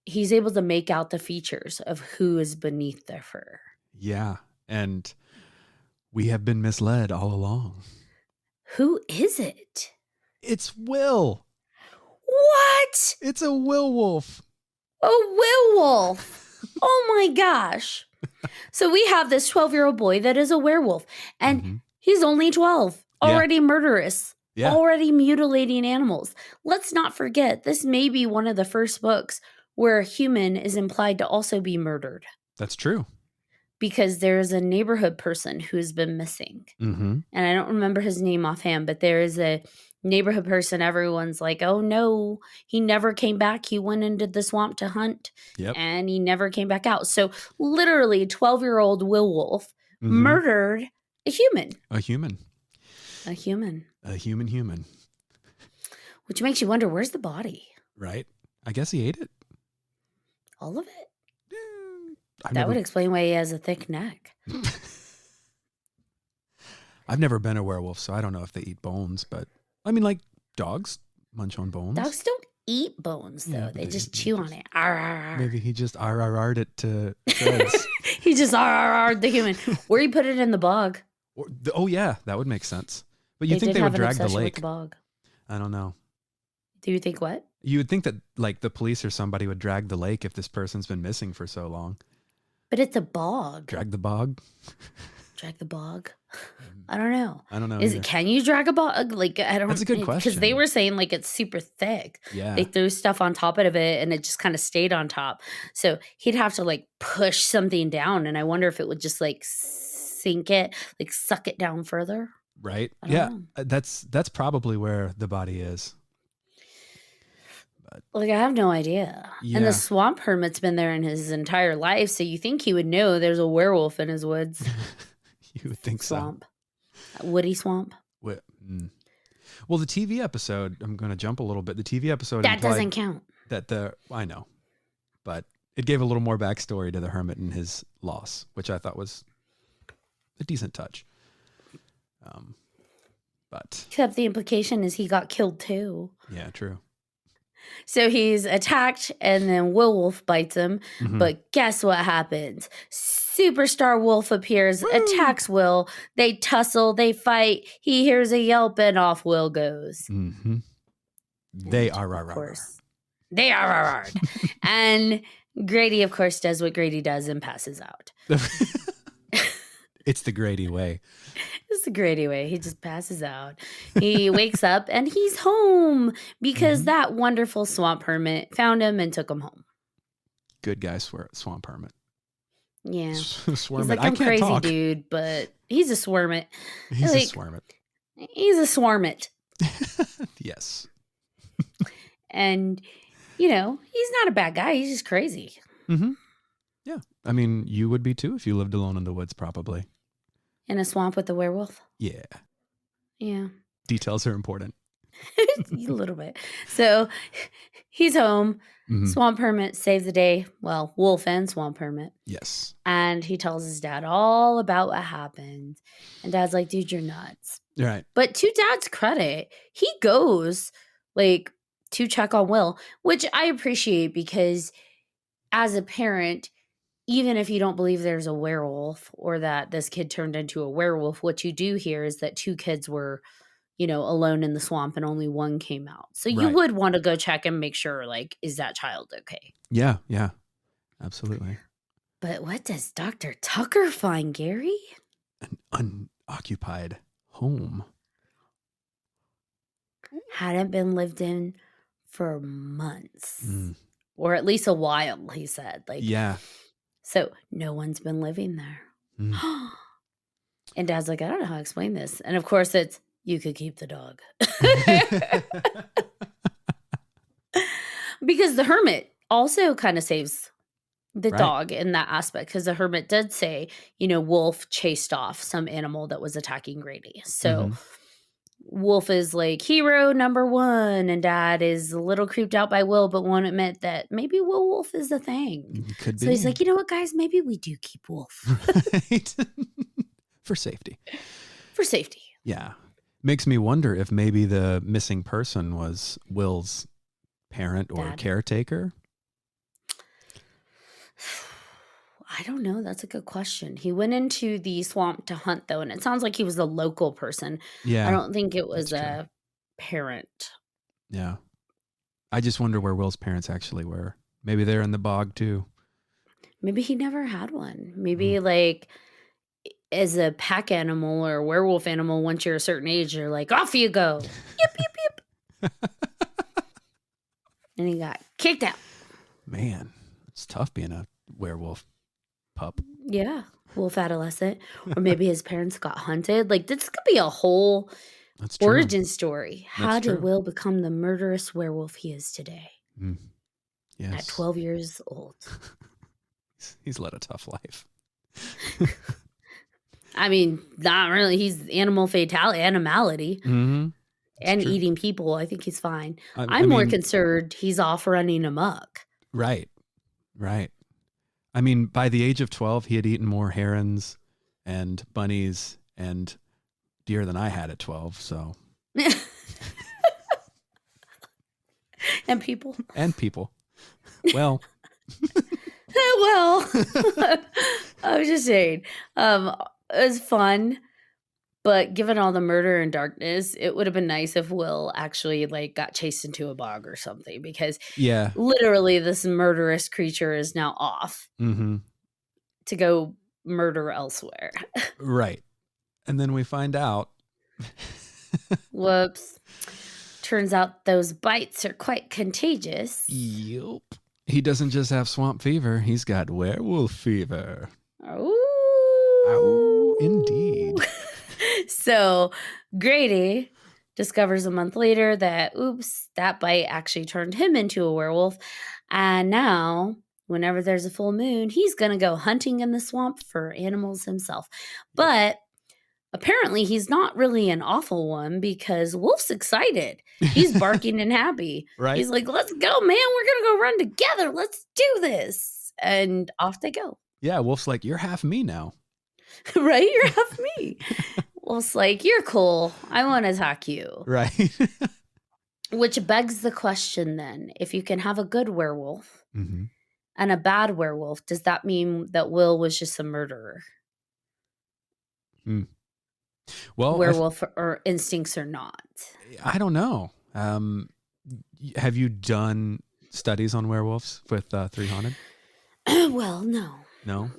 [SPEAKER 2] He's able to make out the features of who is beneath the fur.
[SPEAKER 1] Yeah. And we have been misled all along.
[SPEAKER 2] Who is it?
[SPEAKER 1] It's Will.
[SPEAKER 2] What?
[SPEAKER 1] It's a werewolf.
[SPEAKER 2] A werewolf. Oh my gosh. So we have this 12-year-old boy that is a werewolf, and he's only 12, already murderous, already mutilating animals. Let's not forget, this may be one of the first books where a human is implied to also be murdered.
[SPEAKER 1] That's true.
[SPEAKER 2] Because there is a neighborhood person who's been missing.
[SPEAKER 1] Mm-hmm.
[SPEAKER 2] And I don't remember his name offhand, but there is a neighborhood person. Everyone's like, oh no, he never came back. He went into the swamp to hunt and he never came back out. So literally 12-year-old Will Wolf murdered a human.
[SPEAKER 1] A human.
[SPEAKER 2] A human.
[SPEAKER 1] A human.
[SPEAKER 2] Which makes you wonder, where's the body?
[SPEAKER 1] Right. I guess he ate it.
[SPEAKER 2] All of it?
[SPEAKER 1] That
[SPEAKER 2] would explain why he has a thick neck.
[SPEAKER 1] I've never been a werewolf, so I don't know if they eat bones, but I mean, like dogs munch on bones.
[SPEAKER 2] Dogs don't eat bones, though. They just chew on it. Arr, arr, arr.
[SPEAKER 1] Maybe he just RRR'd it to shreds.
[SPEAKER 2] He just RRR'd the human. Where he put it in the bog.
[SPEAKER 1] Oh, yeah, that would make sense. But you think they would drag the lake?
[SPEAKER 2] With the bog.
[SPEAKER 1] I don't know.
[SPEAKER 2] Do you think what?
[SPEAKER 1] You would think that like the police or somebody would drag the lake if this person's been missing for so long.
[SPEAKER 2] But it's a bog.
[SPEAKER 1] Drag the bog?
[SPEAKER 2] Drag the bog? I don't know. Can you drag a bog? Like, I don't know.
[SPEAKER 1] That's a good question.
[SPEAKER 2] Because they were saying like it's super thick.
[SPEAKER 1] Yeah.
[SPEAKER 2] They threw stuff on top of it and it just kind of stayed on top. So he'd have to like push something down. And I wonder if it would just like sink it, like suck it down further.
[SPEAKER 1] Right.
[SPEAKER 2] I don't know.
[SPEAKER 1] That's probably where the body is.
[SPEAKER 2] Like, I have no idea.
[SPEAKER 1] Yeah.
[SPEAKER 2] And the swamp hermit's been there in his entire life, so you think he would know there's a werewolf in his woods.
[SPEAKER 1] You would think
[SPEAKER 2] swamp. Woody swamp.
[SPEAKER 1] Well, the TV episode, I'm going to jump a little bit. The TV episode
[SPEAKER 2] that doesn't count.
[SPEAKER 1] I know, but it gave a little more backstory to the hermit and his loss, which I thought was a decent touch. But
[SPEAKER 2] except the implication is he got killed too.
[SPEAKER 1] Yeah, true.
[SPEAKER 2] So he's attacked and then Wolf bites him. But guess what happens? Superstar Wolf appears, attacks Will. They tussle, they fight. He hears a yelp and off Will goes.
[SPEAKER 1] They are,
[SPEAKER 2] of course. They are. And Grady, of course, does what Grady does and passes out.
[SPEAKER 1] It's the Grady way.
[SPEAKER 2] just a Grady way. He just passes out. He wakes up and he's home because that wonderful swamp hermit found him and took him home.
[SPEAKER 1] Good guy, swamp hermit.
[SPEAKER 2] Yeah.
[SPEAKER 1] Swarmit.
[SPEAKER 2] He's like,
[SPEAKER 1] I
[SPEAKER 2] I'm
[SPEAKER 1] can't
[SPEAKER 2] crazy,
[SPEAKER 1] talk.
[SPEAKER 2] dude, but he's a swarmit.
[SPEAKER 1] He's
[SPEAKER 2] like,
[SPEAKER 1] a swarmit.
[SPEAKER 2] He's a swarmit.
[SPEAKER 1] Yes.
[SPEAKER 2] And, he's not a bad guy. He's just crazy.
[SPEAKER 1] Mm-hmm. Yeah. I mean, you would be too if you lived alone in the woods, probably.
[SPEAKER 2] In a swamp with a werewolf?
[SPEAKER 1] Yeah.
[SPEAKER 2] Yeah.
[SPEAKER 1] Details are important.
[SPEAKER 2] A little bit. So he's home. Swamp hermit saves the day. Well, wolf and swamp hermit.
[SPEAKER 1] Yes.
[SPEAKER 2] And he tells his dad all about what happened. And dad's like, dude, you're nuts.
[SPEAKER 1] Right.
[SPEAKER 2] But to dad's credit, he goes to check on Will, which I appreciate because as a parent, even if you don't believe there's a werewolf or that this kid turned into a werewolf, what you do hear is that 2 kids were, alone in the swamp and only one came out. So you would want to go check and make sure, is that child okay?
[SPEAKER 1] Yeah, yeah, absolutely.
[SPEAKER 2] But what does Dr. Tucker find, Gary?
[SPEAKER 1] An unoccupied home.
[SPEAKER 2] Hadn't been lived in for months. Or at least a while, he said.
[SPEAKER 1] Yeah.
[SPEAKER 2] So no one's been living there. And dad's like, I don't know how to explain this. And of course it's, you could keep the dog. Because the hermit also kind of saves the dog in that aspect. Because the hermit did say, Wolf chased off some animal that was attacking Grady. So Wolf is hero number 1, and dad is a little creeped out by Will, but won't admit that maybe Will Wolf is a thing.
[SPEAKER 1] Could be.
[SPEAKER 2] So he's like, you know what, guys? Maybe we do keep Wolf.
[SPEAKER 1] Right. For safety.
[SPEAKER 2] For safety.
[SPEAKER 1] Yeah. Makes me wonder if maybe the missing person was Will's parent or caretaker.
[SPEAKER 2] I don't know. That's a good question. He went into the swamp to hunt, though, and it sounds like he was a local person.
[SPEAKER 1] Yeah.
[SPEAKER 2] I don't think it was a parent.
[SPEAKER 1] Yeah. I just wonder where Will's parents actually were. Maybe they're in the bog, too.
[SPEAKER 2] Maybe he never had one. Maybe, as a pack animal or a werewolf animal, once you're a certain age, you're like, off you go. Yip, yip, yip. And he got kicked out.
[SPEAKER 1] Man, it's tough being a werewolf pup.
[SPEAKER 2] Yeah. Wolf adolescent. Or maybe his parents got hunted. This could be a whole origin story. How did Will become the murderous werewolf he is today?
[SPEAKER 1] Yes.
[SPEAKER 2] At 12 years old.
[SPEAKER 1] He's led a tough life.
[SPEAKER 2] I mean, not really. He's animality. And
[SPEAKER 1] true.
[SPEAKER 2] Eating people. I think he's fine. I'm more concerned he's off running amok.
[SPEAKER 1] Right. I mean, by the age of 12, he had eaten more herons and bunnies and deer than I had at 12. So.
[SPEAKER 2] And people.
[SPEAKER 1] Well.
[SPEAKER 2] Well, I was just saying, it was fun, but given all the murder and darkness, it would have been nice if Will actually got chased into a bog or something, because literally this murderous creature is now off to go murder elsewhere.
[SPEAKER 1] Right. And then we find out.
[SPEAKER 2] Whoops. Turns out those bites are quite contagious.
[SPEAKER 1] Yep. He doesn't just have swamp fever. He's got werewolf fever.
[SPEAKER 2] Oh,
[SPEAKER 1] indeed.
[SPEAKER 2] So Grady discovers a month later that, that bite actually turned him into a werewolf. And now, whenever there's a full moon, he's going to go hunting in the swamp for animals himself. But apparently he's not really an awful one, because Wolf's excited. He's barking and happy.
[SPEAKER 1] Right.
[SPEAKER 2] He's like, let's go, man. We're going to go run together. Let's do this. And off they go.
[SPEAKER 1] Yeah. Wolf's like, you're half me now.
[SPEAKER 2] Right? You're half me. Wolf's like, you're cool. I want to attack you.
[SPEAKER 1] Right.
[SPEAKER 2] Which begs the question then, if you can have a good werewolf and a bad werewolf, does that mean that Will was just a murderer?
[SPEAKER 1] Well,
[SPEAKER 2] werewolf or instincts or not?
[SPEAKER 1] I don't know. Have you done studies on werewolves with 300?
[SPEAKER 2] Well, no.
[SPEAKER 1] No?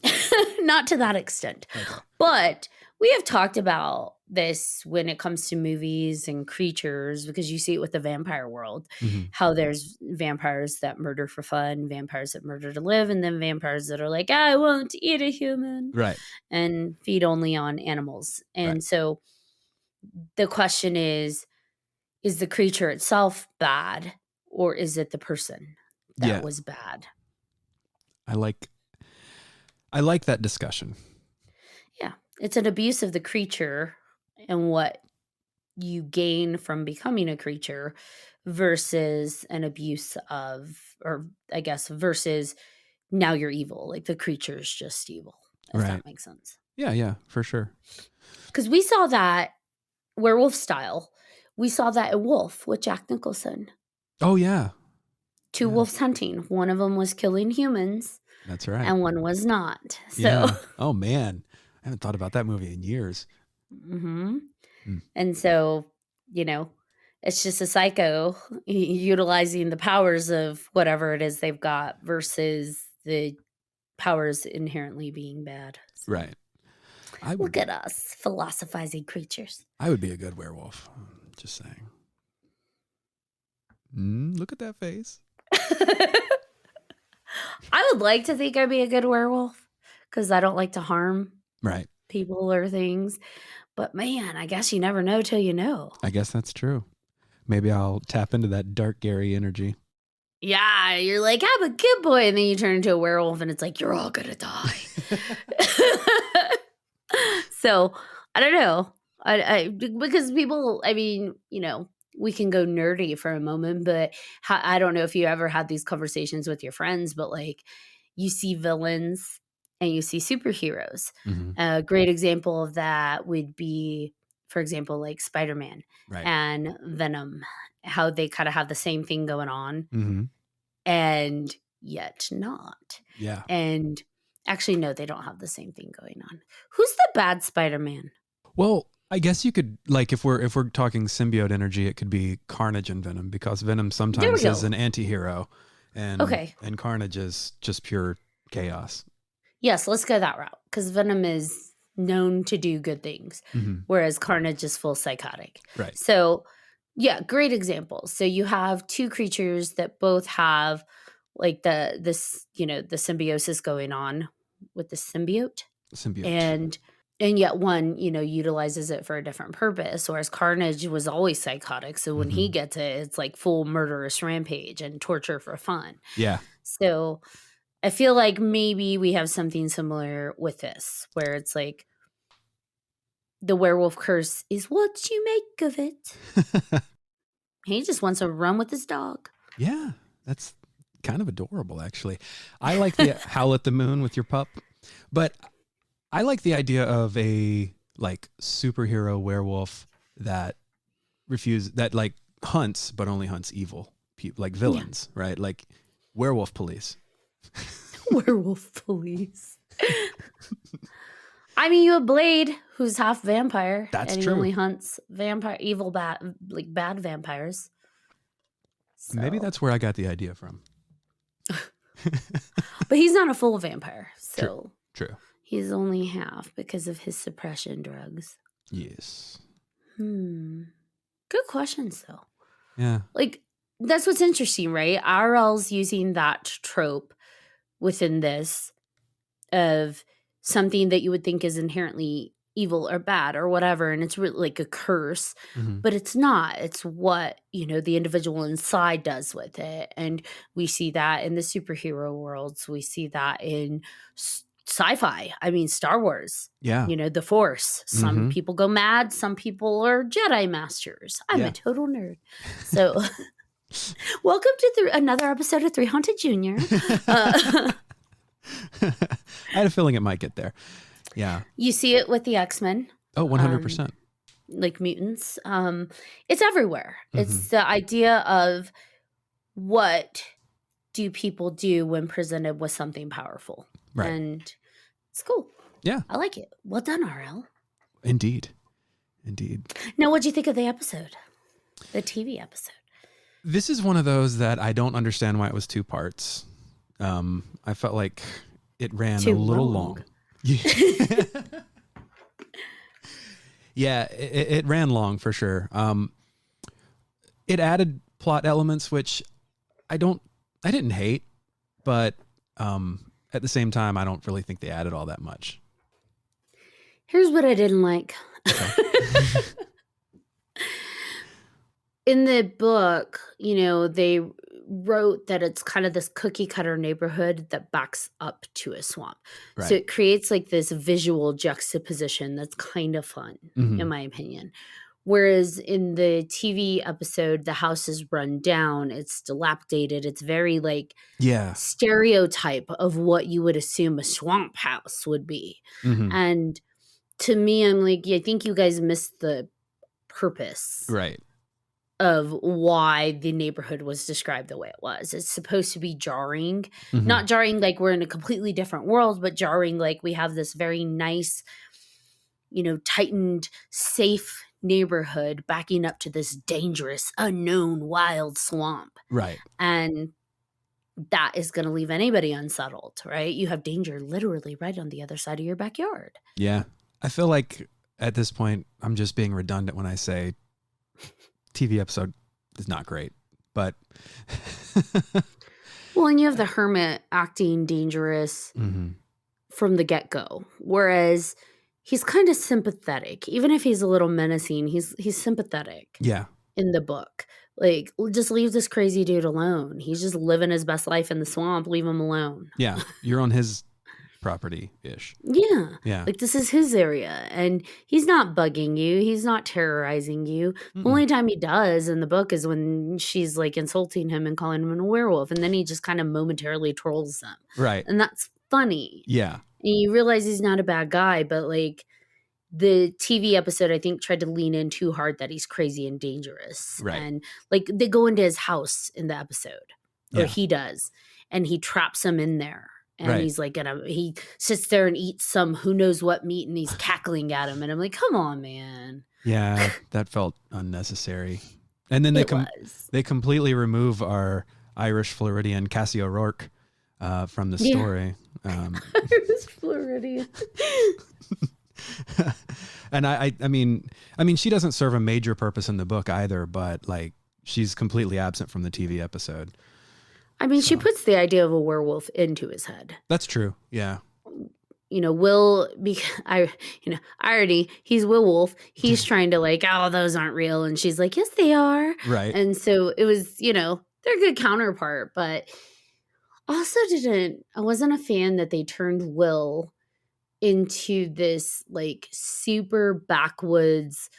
[SPEAKER 2] Not to that extent.
[SPEAKER 1] Okay.
[SPEAKER 2] But we have talked about this when it comes to movies and creatures, because you see it with the vampire world,
[SPEAKER 1] Mm-hmm.
[SPEAKER 2] how there's vampires that murder for fun, vampires that murder to live, and then vampires that are like, I won't eat a human
[SPEAKER 1] Right.
[SPEAKER 2] and feed only on animals. And
[SPEAKER 1] Right.
[SPEAKER 2] so the question is the creature itself bad, or is it the person that
[SPEAKER 1] Yeah.
[SPEAKER 2] was bad?
[SPEAKER 1] I like that discussion.
[SPEAKER 2] Yeah. It's an abuse of the creature and what you gain from becoming a creature versus an abuse of, or I guess, versus now you're evil. Like the creature is just evil, if
[SPEAKER 1] Right.
[SPEAKER 2] that makes sense.
[SPEAKER 1] Yeah, for sure.
[SPEAKER 2] Because we saw that werewolf style. We saw that in Wolf with Jack Nicholson.
[SPEAKER 1] Oh, yeah.
[SPEAKER 2] Two
[SPEAKER 1] Yeah.
[SPEAKER 2] wolves hunting. One of them was killing humans.
[SPEAKER 1] That's right.
[SPEAKER 2] And one was not. So,
[SPEAKER 1] Yeah. Oh, man. I haven't thought about that movie in years.
[SPEAKER 2] mm-hmm.
[SPEAKER 1] Mm.
[SPEAKER 2] And so, it's just a psycho utilizing the powers of whatever it is they've got versus the powers inherently being bad. So,
[SPEAKER 1] Right.
[SPEAKER 2] look at us, philosophizing creatures.
[SPEAKER 1] I would be a good werewolf. Just saying. Look at that face.
[SPEAKER 2] I would like to think I'd be a good werewolf because I don't like to harm
[SPEAKER 1] Right.
[SPEAKER 2] people or things. But man, I guess you never know till you know.
[SPEAKER 1] I guess that's true. Maybe I'll tap into that dark Gary energy.
[SPEAKER 2] Yeah, you're like, I'm a good boy. And then you turn into a werewolf and it's like, you're all going to die. So I don't know. Because people, we can go nerdy for a moment, but I don't know if you ever had these conversations with your friends, but like you see villains and you see superheroes.
[SPEAKER 1] Mm-hmm.
[SPEAKER 2] A great example of that would be, for example, like Spider-Man and Venom, how they kind of have the same thing going on and yet not.
[SPEAKER 1] Yeah.
[SPEAKER 2] And actually, no, they don't have the same thing going on. Who's the bad Spider-Man?
[SPEAKER 1] Well, I guess you could, like, if we're talking symbiote energy, it could be Carnage and Venom, because Venom sometimes is an anti-hero and Carnage is just pure chaos.
[SPEAKER 2] Yes, let's go that route, because Venom is known to do good things, whereas Carnage is full psychotic.
[SPEAKER 1] Right.
[SPEAKER 2] So, yeah, great examples. So you have two creatures that both have like the symbiosis going on with the symbiote. And yet one, utilizes it for a different purpose, whereas Carnage was always psychotic. So when he gets it, it's like full murderous rampage and torture for fun.
[SPEAKER 1] Yeah.
[SPEAKER 2] So I feel like maybe we have something similar with this, where it's like the werewolf curse is what you make of it. He just wants to run with his dog.
[SPEAKER 1] Yeah, that's kind of adorable, actually. I like the howl at the moon with your pup, but I like the idea of a like superhero werewolf that like hunts, but only hunts evil people, like villains, right? Like werewolf police.
[SPEAKER 2] Werewolf police. I mean, you have Blade, who's half vampire.
[SPEAKER 1] That's
[SPEAKER 2] true.
[SPEAKER 1] He
[SPEAKER 2] only hunts evil, bad vampires. So.
[SPEAKER 1] Maybe that's where I got the idea from.
[SPEAKER 2] But he's not a full vampire. So
[SPEAKER 1] True.
[SPEAKER 2] He's only half because of his suppression drugs.
[SPEAKER 1] Yes.
[SPEAKER 2] Good questions, though.
[SPEAKER 1] Yeah.
[SPEAKER 2] Like, that's what's interesting, right? RL's using that trope within this of something that you would think is inherently evil or bad or whatever, and it's really like a curse, but it's not. It's what, the individual inside does with it. And we see that in the superhero worlds. We see that in sci-fi. I mean, Star Wars.
[SPEAKER 1] Yeah.
[SPEAKER 2] The Force. Some people go mad. Some people are Jedi masters. I'm a total nerd. So welcome to another episode of 3 Haunted Junior.
[SPEAKER 1] I had a feeling it might get there. Yeah.
[SPEAKER 2] You see it with the X-Men.
[SPEAKER 1] Oh, 100%.
[SPEAKER 2] Like mutants. It's everywhere. It's the idea of what do people do when presented with something powerful.
[SPEAKER 1] Right.
[SPEAKER 2] And it's cool.
[SPEAKER 1] Yeah.
[SPEAKER 2] I like it. Well done, RL.
[SPEAKER 1] Indeed.
[SPEAKER 2] Now, what'd you think of the episode? The TV episode?
[SPEAKER 1] This is one of those that I don't understand why it was 2 parts. I felt like it ran a little long. Yeah, it ran long for sure. It added plot elements, which I didn't hate, but at the same time, I don't really think they added all that much.
[SPEAKER 2] Here's what I didn't like.
[SPEAKER 1] Okay.
[SPEAKER 2] In the book, they wrote that it's kind of this cookie cutter neighborhood that backs up to a swamp. So
[SPEAKER 1] Right.
[SPEAKER 2] it creates like this visual juxtaposition that's kind of fun,
[SPEAKER 1] Mhm.
[SPEAKER 2] in my opinion. Whereas in the TV episode, the house is run down, it's dilapidated, it's very like
[SPEAKER 1] Yeah.
[SPEAKER 2] stereotype of what you would assume a swamp house would be.
[SPEAKER 1] Mhm.
[SPEAKER 2] And to me, I'm like, I think you guys missed the purpose
[SPEAKER 1] Right.
[SPEAKER 2] of why the neighborhood was described the way it was. It's supposed to be jarring,
[SPEAKER 1] Mhm.
[SPEAKER 2] not jarring like we're in a completely different world, but jarring like we have this very nice, tightened, safe neighborhood backing up to this dangerous, unknown, wild swamp.
[SPEAKER 1] Right.
[SPEAKER 2] And that is going to leave anybody unsettled, right? You have danger literally right on the other side of your backyard.
[SPEAKER 1] Yeah. I feel like at this point, I'm just being redundant when I say TV episode is not great, but
[SPEAKER 2] Well, and you have the hermit acting dangerous from the get-go, whereas he's kind of sympathetic. Even if he's a little menacing, he's sympathetic.
[SPEAKER 1] Yeah.
[SPEAKER 2] In the book, like, just leave this crazy dude alone. He's just living his best life in the swamp. Leave him alone.
[SPEAKER 1] Yeah. You're on his property-ish.
[SPEAKER 2] Yeah.
[SPEAKER 1] Yeah.
[SPEAKER 2] Like, this is his area, and he's not bugging you. He's not terrorizing you. The only time he does in the book is when she's, like, insulting him and calling him a werewolf, and then he just kind of momentarily trolls them.
[SPEAKER 1] Right.
[SPEAKER 2] And that's funny.
[SPEAKER 1] Yeah.
[SPEAKER 2] And you realize he's not a bad guy, but, like, the TV episode, I think, tried to lean in too hard that he's crazy and dangerous.
[SPEAKER 1] Right.
[SPEAKER 2] And, like, they go into his house in the episode, or
[SPEAKER 1] Yeah.
[SPEAKER 2] he does, and he traps him in there. And
[SPEAKER 1] Right.
[SPEAKER 2] he's like, he sits there and eats some who knows what meat, and he's cackling at him. And I'm like, come on, man.
[SPEAKER 1] Yeah, that felt unnecessary. And then they completely remove our Irish Floridian Cassie O'Rourke from the story.
[SPEAKER 2] Irish Floridian.
[SPEAKER 1] And I mean, she doesn't serve a major purpose in the book either, but like she's completely absent from the TV episode.
[SPEAKER 2] I mean, she puts the idea of a werewolf into his head.
[SPEAKER 1] That's true. Yeah.
[SPEAKER 2] Irony, he's Werewolf. He's trying to like, oh, those aren't real. And she's like, yes, they are.
[SPEAKER 1] Right.
[SPEAKER 2] And so it was, they're a good counterpart, but also I wasn't a fan that they turned Will into this like super backwoods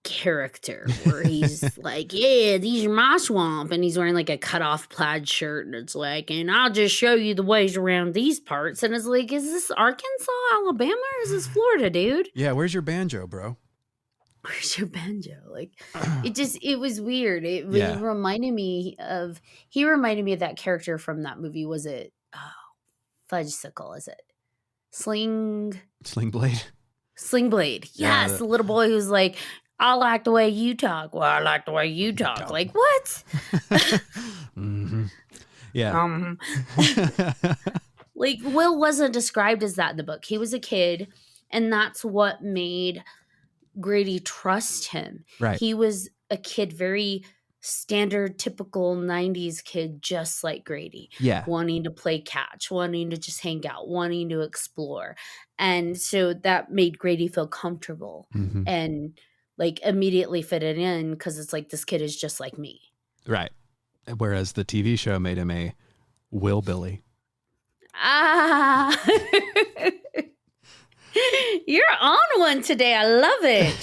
[SPEAKER 2] character where he's like, yeah, these are my swamp, and he's wearing like a cut off plaid shirt, and it's like, and I'll just show you the ways around these parts, and it's like, is this Arkansas, Alabama, or is this Florida, dude?
[SPEAKER 1] Yeah, where's your banjo, bro?
[SPEAKER 2] Where's your banjo? Like, it was weird. He reminded me of that character from that movie. Was it Fudgesicle? Is it Sling
[SPEAKER 1] Blade?
[SPEAKER 2] Sling Blade. Yes, the little boy who's like, I like the way you talk. Well, I like the way you talk. Like, what?
[SPEAKER 1] Mm-hmm. Yeah.
[SPEAKER 2] Like, Will wasn't described as that in the book. He was a kid, and that's what made Grady trust him.
[SPEAKER 1] Right.
[SPEAKER 2] He was a kid, very standard, typical 90s kid, just like Grady.
[SPEAKER 1] Yeah.
[SPEAKER 2] Wanting to play catch, wanting to just hang out, wanting to explore. And so that made Grady feel comfortable and like immediately fit it in because it's like, this kid is just like me. Right.
[SPEAKER 1] Whereas the TV show made him a Willbilly.
[SPEAKER 2] Ah. You're on one today. I love it.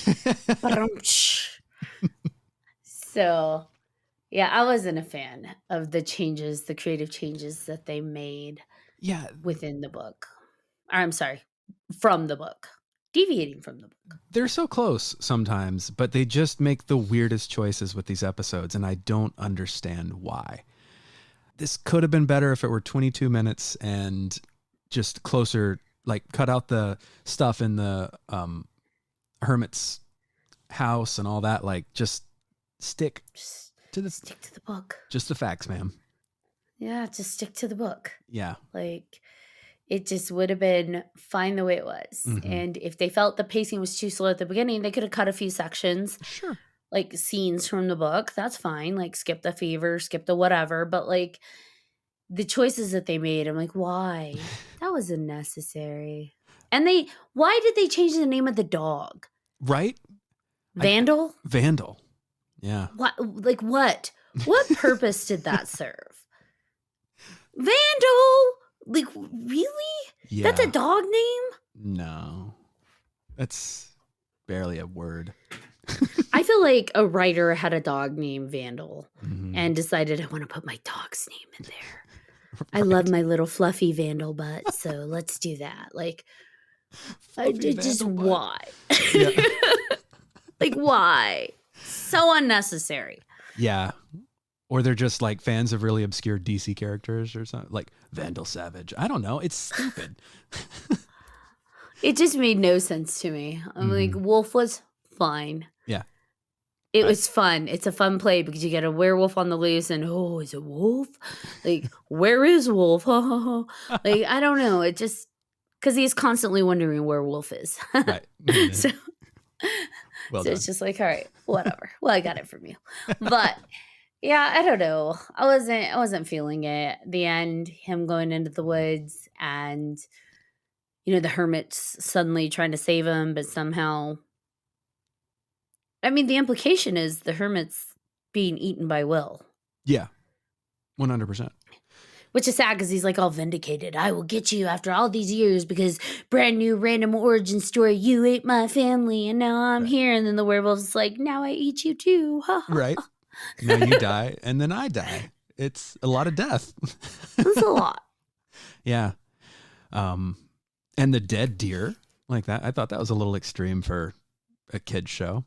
[SPEAKER 2] So, yeah, I wasn't a fan of the creative changes that they made within the book. Or, I'm sorry, from the book. Deviating from the book.
[SPEAKER 1] They're so close sometimes, but they just make the weirdest choices with these episodes, and I don't understand why. This could have been better if it were 22 minutes and just closer, like cut out the stuff in the hermit's house and all that. Like, just stick to the
[SPEAKER 2] book.
[SPEAKER 1] Just the facts, ma'am.
[SPEAKER 2] Yeah, just stick to the book.
[SPEAKER 1] Yeah.
[SPEAKER 2] Like, It just would have been fine the way it was.
[SPEAKER 1] Mm-hmm.
[SPEAKER 2] And if they felt the pacing was too slow at the beginning, they could have cut a few sections,
[SPEAKER 1] Sure.
[SPEAKER 2] like scenes from the book. That's fine. Like skip the fever, skip the whatever. But like the choices that they made, I'm like, why? That was unnecessary. And why did they change the name of the dog?
[SPEAKER 1] Right?
[SPEAKER 2] Vandal?
[SPEAKER 1] Vandal. Yeah.
[SPEAKER 2] What? Like what? What purpose did that serve? Vandal? Like really?
[SPEAKER 1] Yeah.
[SPEAKER 2] That's a dog name?
[SPEAKER 1] No. That's barely a word.
[SPEAKER 2] I feel like a writer had a dog named Vandal
[SPEAKER 1] Mm-hmm.
[SPEAKER 2] and decided I want to put my dog's name in there.
[SPEAKER 1] Right.
[SPEAKER 2] I love my little fluffy Vandal butt, so let's do that. Like, just
[SPEAKER 1] Vandal butt.
[SPEAKER 2] why?
[SPEAKER 1] Yeah.
[SPEAKER 2] Like, why? So unnecessary.
[SPEAKER 1] Yeah. Or they're just like fans of really obscure DC characters or something, like Vandal Savage. I don't know. It's stupid.
[SPEAKER 2] It just made no sense to me. I'm like, Wolf was fine.
[SPEAKER 1] Yeah.
[SPEAKER 2] It was fun. It's a fun play because you get a werewolf on the loose and, oh, is it Wolf? Like, where is Wolf? Like, I don't know. It just, because he's constantly wondering where Wolf is.
[SPEAKER 1] Right.
[SPEAKER 2] So,
[SPEAKER 1] Well
[SPEAKER 2] so
[SPEAKER 1] done.
[SPEAKER 2] it's just like, all right, whatever. Well, I got it from you. But yeah, I don't know. I wasn't feeling it. The end, him going into the woods and, the hermits suddenly trying to save him, but somehow, I mean, the implication is the hermit's being eaten by Will.
[SPEAKER 1] Yeah. 100%.
[SPEAKER 2] Which is sad because he's like all vindicated. I will get you after all these years because brand new random origin story. You ate my family and now I'm here. And then the werewolf's like, now I eat you too.
[SPEAKER 1] Right. Now you die and then I die. It's a lot of death.
[SPEAKER 2] That's a lot.
[SPEAKER 1] Yeah. And the dead deer like that. I thought that was a little extreme for a kid's show.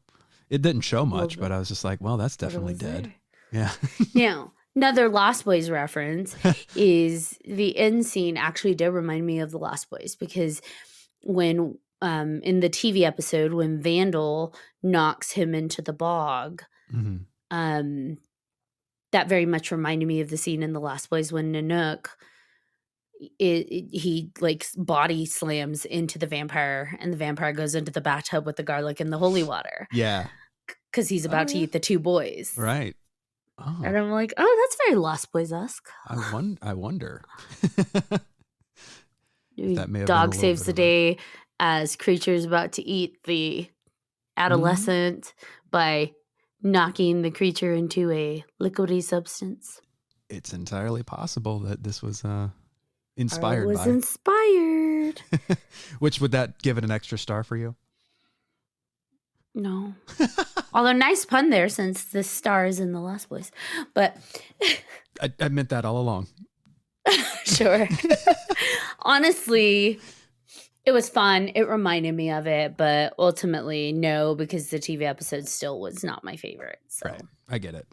[SPEAKER 1] It didn't show much, but I was just like, well, that's definitely dead.
[SPEAKER 2] There.
[SPEAKER 1] Yeah.
[SPEAKER 2] Now, another Lost Boys reference is the end scene actually did remind me of the Lost Boys because when in the TV episode when Vandal knocks him into the bog, that very much reminded me of the scene in the Lost Boys when Nanook he like body slams into the vampire and the vampire goes into the bathtub with the garlic and the holy water.
[SPEAKER 1] Yeah.
[SPEAKER 2] Because he's about to eat the two boys.
[SPEAKER 1] Right. Oh.
[SPEAKER 2] And I'm like, oh, that's very Lost Boys-esque.
[SPEAKER 1] I wonder. That may have
[SPEAKER 2] Dog saves the day as Creature's about to eat the adolescent by knocking the creature into a liquidy substance.
[SPEAKER 1] It's entirely possible that this was inspired by.
[SPEAKER 2] It was inspired.
[SPEAKER 1] Which, would that give it an extra star for you?
[SPEAKER 2] No. Although nice pun there since the star is in the Lost Boys. But
[SPEAKER 1] I meant that all along.
[SPEAKER 2] Sure. Honestly, it was fun. It reminded me of it, but ultimately no, because the TV episode still was not my favorite. So.
[SPEAKER 1] Right. I get it.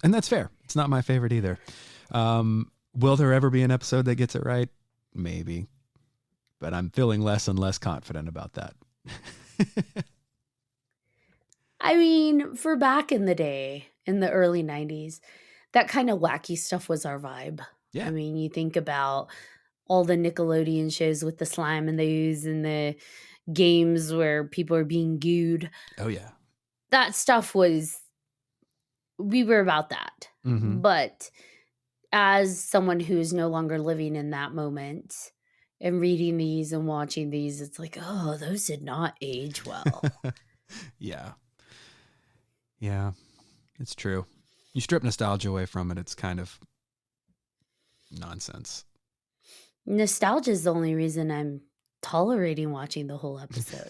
[SPEAKER 1] And that's fair. It's not my favorite either. Will there ever be an episode that gets it right? Maybe. But I'm feeling less and less confident about that.
[SPEAKER 2] I mean, for back in the day, in the early 90s, that kind of wacky stuff was our vibe.
[SPEAKER 1] Yeah.
[SPEAKER 2] I mean, you think about all the Nickelodeon shows with the slime and the ooze and the games where people are being gooed.
[SPEAKER 1] Oh, yeah.
[SPEAKER 2] That stuff we were about that.
[SPEAKER 1] Mm-hmm.
[SPEAKER 2] But as someone who's no longer living in that moment and reading these and watching these, it's like, oh, those did not age well.
[SPEAKER 1] Yeah. Yeah, it's true. You strip nostalgia away from it, it's kind of nonsense.
[SPEAKER 2] Nostalgia is the only reason I'm tolerating watching the whole episode.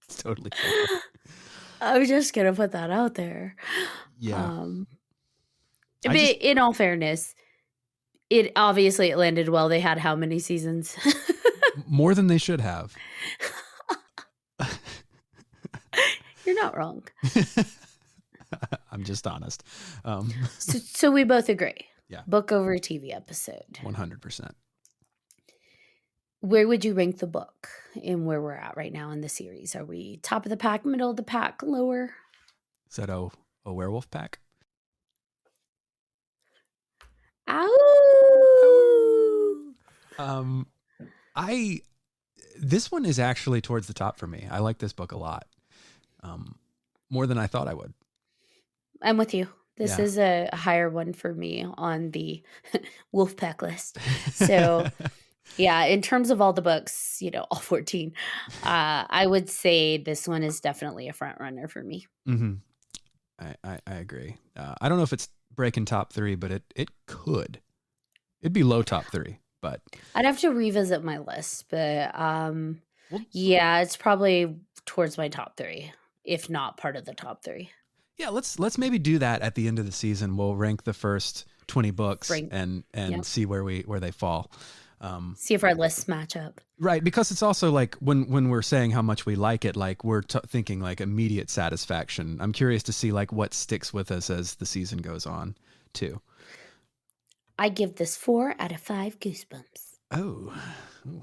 [SPEAKER 1] It's totally fair.
[SPEAKER 2] I'm just going to put that out there.
[SPEAKER 1] Yeah.
[SPEAKER 2] But in all fairness, it landed well. They had how many seasons?
[SPEAKER 1] More than they should have.
[SPEAKER 2] You're not wrong.
[SPEAKER 1] I'm just honest.
[SPEAKER 2] So we both agree.
[SPEAKER 1] Yeah.
[SPEAKER 2] Book over TV episode.
[SPEAKER 1] 100%.
[SPEAKER 2] Where would you rank the book in where we're at right now in the series? Are we top of the pack, middle of the pack, lower?
[SPEAKER 1] Is that a werewolf pack?
[SPEAKER 2] Ow!
[SPEAKER 1] This one is actually towards the top for me. I like this book a lot. More than I thought I would.
[SPEAKER 2] I'm with you. This
[SPEAKER 1] Yeah.
[SPEAKER 2] is a higher one for me on the Wolfpack list. So, yeah, in terms of all the books, all 14, I would say this one is definitely a front runner for me.
[SPEAKER 1] Mm-hmm. I agree. I don't know if it's breaking top 3, but it could. It'd be low top 3, but
[SPEAKER 2] I'd have to revisit my list, but yeah, it's probably towards my top 3, if not part of the top 3.
[SPEAKER 1] Yeah, let's maybe do that at the end of the season. We'll rank the first 20 books and
[SPEAKER 2] Yep.
[SPEAKER 1] see where they fall.
[SPEAKER 2] See if our lists match up.
[SPEAKER 1] Right, because it's also like when we're saying how much we like it, like we're thinking like immediate satisfaction. I'm curious to see like what sticks with us as the season goes on, too.
[SPEAKER 2] I give this 4 out of 5 Goosebumps.
[SPEAKER 1] Oh,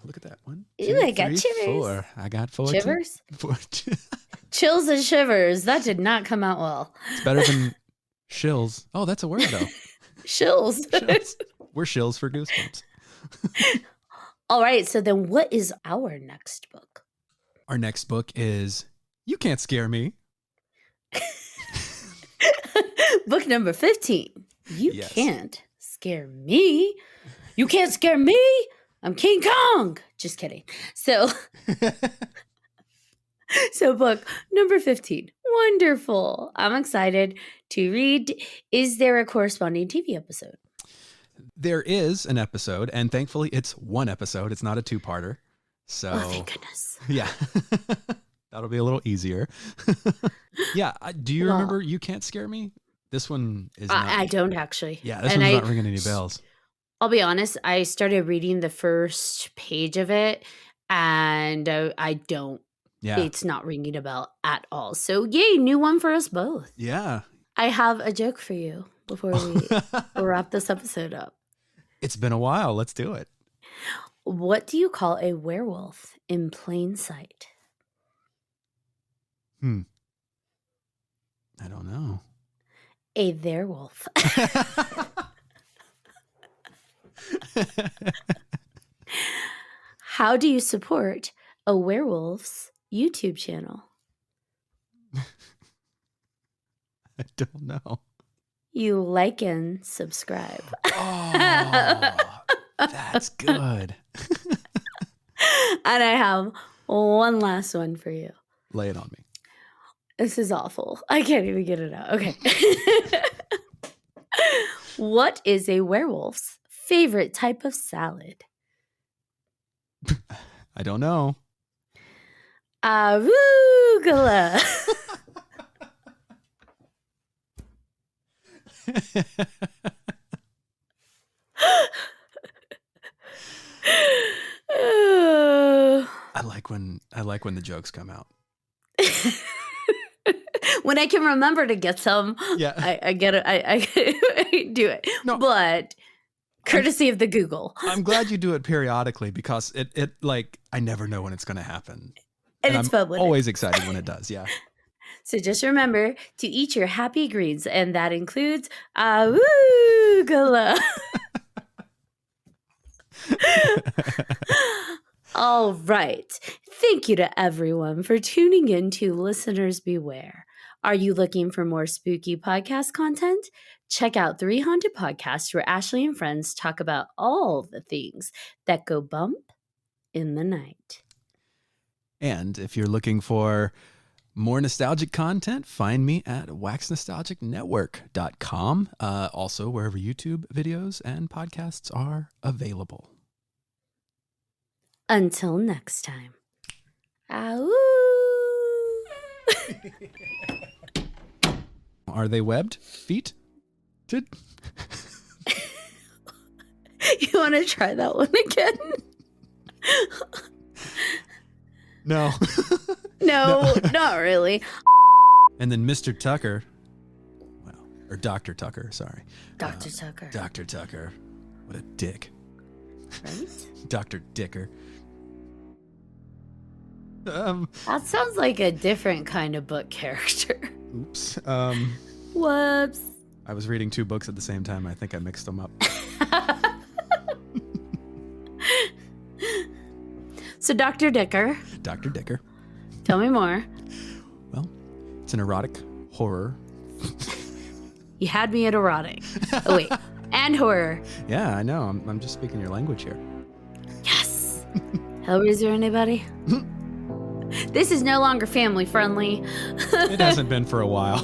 [SPEAKER 1] look at that. 1,
[SPEAKER 2] Ooh,
[SPEAKER 1] 2,
[SPEAKER 2] I got
[SPEAKER 1] 3,
[SPEAKER 2] shivers.
[SPEAKER 1] 4. I got 4.
[SPEAKER 2] Shivers?
[SPEAKER 1] 4.
[SPEAKER 2] Chills and shivers. That did not come out well.
[SPEAKER 1] It's better than shills. Oh, that's a word though.
[SPEAKER 2] Shills.
[SPEAKER 1] Shills. We're shills for Goosebumps.
[SPEAKER 2] All right. So then what is our next book?
[SPEAKER 1] Our next book is You Can't Scare Me.
[SPEAKER 2] Book number 15. You
[SPEAKER 1] Yes.
[SPEAKER 2] can't scare me. You can't scare me. I'm King Kong. Just kidding. So book number 15. Wonderful. I'm excited to read. Is there a corresponding TV episode?
[SPEAKER 1] There is an episode, and thankfully it's one episode. It's not a 2-parter. So,
[SPEAKER 2] Oh, thank goodness.
[SPEAKER 1] Yeah. That'll be a little easier. Yeah. Do you remember You Can't Scare Me? This one is not.
[SPEAKER 2] I don't actually.
[SPEAKER 1] Yeah, this one's not ringing any bells.
[SPEAKER 2] I'll be honest. I started reading the first page of it, and I don't.
[SPEAKER 1] Yeah.
[SPEAKER 2] It's not ringing a bell at all. So, yay, new one for us both.
[SPEAKER 1] Yeah.
[SPEAKER 2] I have a joke for you before we wrap this episode up.
[SPEAKER 1] It's been a while. Let's do it.
[SPEAKER 2] What do you call a werewolf in plain sight?
[SPEAKER 1] I don't know.
[SPEAKER 2] A werewolf. How do you support a werewolf's YouTube channel?
[SPEAKER 1] I don't know.
[SPEAKER 2] You like and subscribe.
[SPEAKER 1] Oh, that's good.
[SPEAKER 2] And I have one last one for you.
[SPEAKER 1] Lay it on me.
[SPEAKER 2] This is awful. I can't even get it out. Okay. What is a werewolf's favorite type of salad?
[SPEAKER 1] I don't know.
[SPEAKER 2] Arugula.
[SPEAKER 1] I like when the jokes come out.
[SPEAKER 2] When I can remember to get some,
[SPEAKER 1] Yeah.
[SPEAKER 2] I get it. I do it.
[SPEAKER 1] No.
[SPEAKER 2] But courtesy of the Google.
[SPEAKER 1] I'm glad you do it periodically because it like I never know when it's going to happen.
[SPEAKER 2] And it's fun
[SPEAKER 1] I'm
[SPEAKER 2] with
[SPEAKER 1] always excited when it does. Yeah.
[SPEAKER 2] So just remember to eat your happy greens, and that includes arugula. All right. Thank you to everyone for tuning in to Listeners Beware. Are you looking for more spooky podcast content? Check out 3 Haunted Podcasts, where Ashley and friends talk about all the things that go bump in the night.
[SPEAKER 1] And if you're looking for more nostalgic content, find me at waxnostalgicnetwork.com. Also, wherever YouTube videos and podcasts are available.
[SPEAKER 2] Until next time. Ow.
[SPEAKER 1] Are they webbed feet?
[SPEAKER 2] You want to try that one again?
[SPEAKER 1] No.
[SPEAKER 2] No, not really.
[SPEAKER 1] And then Mr. Tucker, well, or Dr. Tucker, sorry.
[SPEAKER 2] Dr. Tucker.
[SPEAKER 1] Dr. Tucker. What a dick.
[SPEAKER 2] Right?
[SPEAKER 1] Dr. Dicker.
[SPEAKER 2] That sounds like a different kind of book character.
[SPEAKER 1] Oops.
[SPEAKER 2] Whoops.
[SPEAKER 1] I was reading 2 books at the same time. I think I mixed them up.
[SPEAKER 2] So, Dr. Dicker.
[SPEAKER 1] Dr. Dicker.
[SPEAKER 2] Tell me more.
[SPEAKER 1] Well, it's an erotic horror.
[SPEAKER 2] You had me at erotic. Oh, wait. And horror.
[SPEAKER 1] Yeah, I know. I'm just speaking your language here.
[SPEAKER 2] Yes. Hellraiser, anybody? This is no longer family friendly.
[SPEAKER 1] It hasn't been for a while.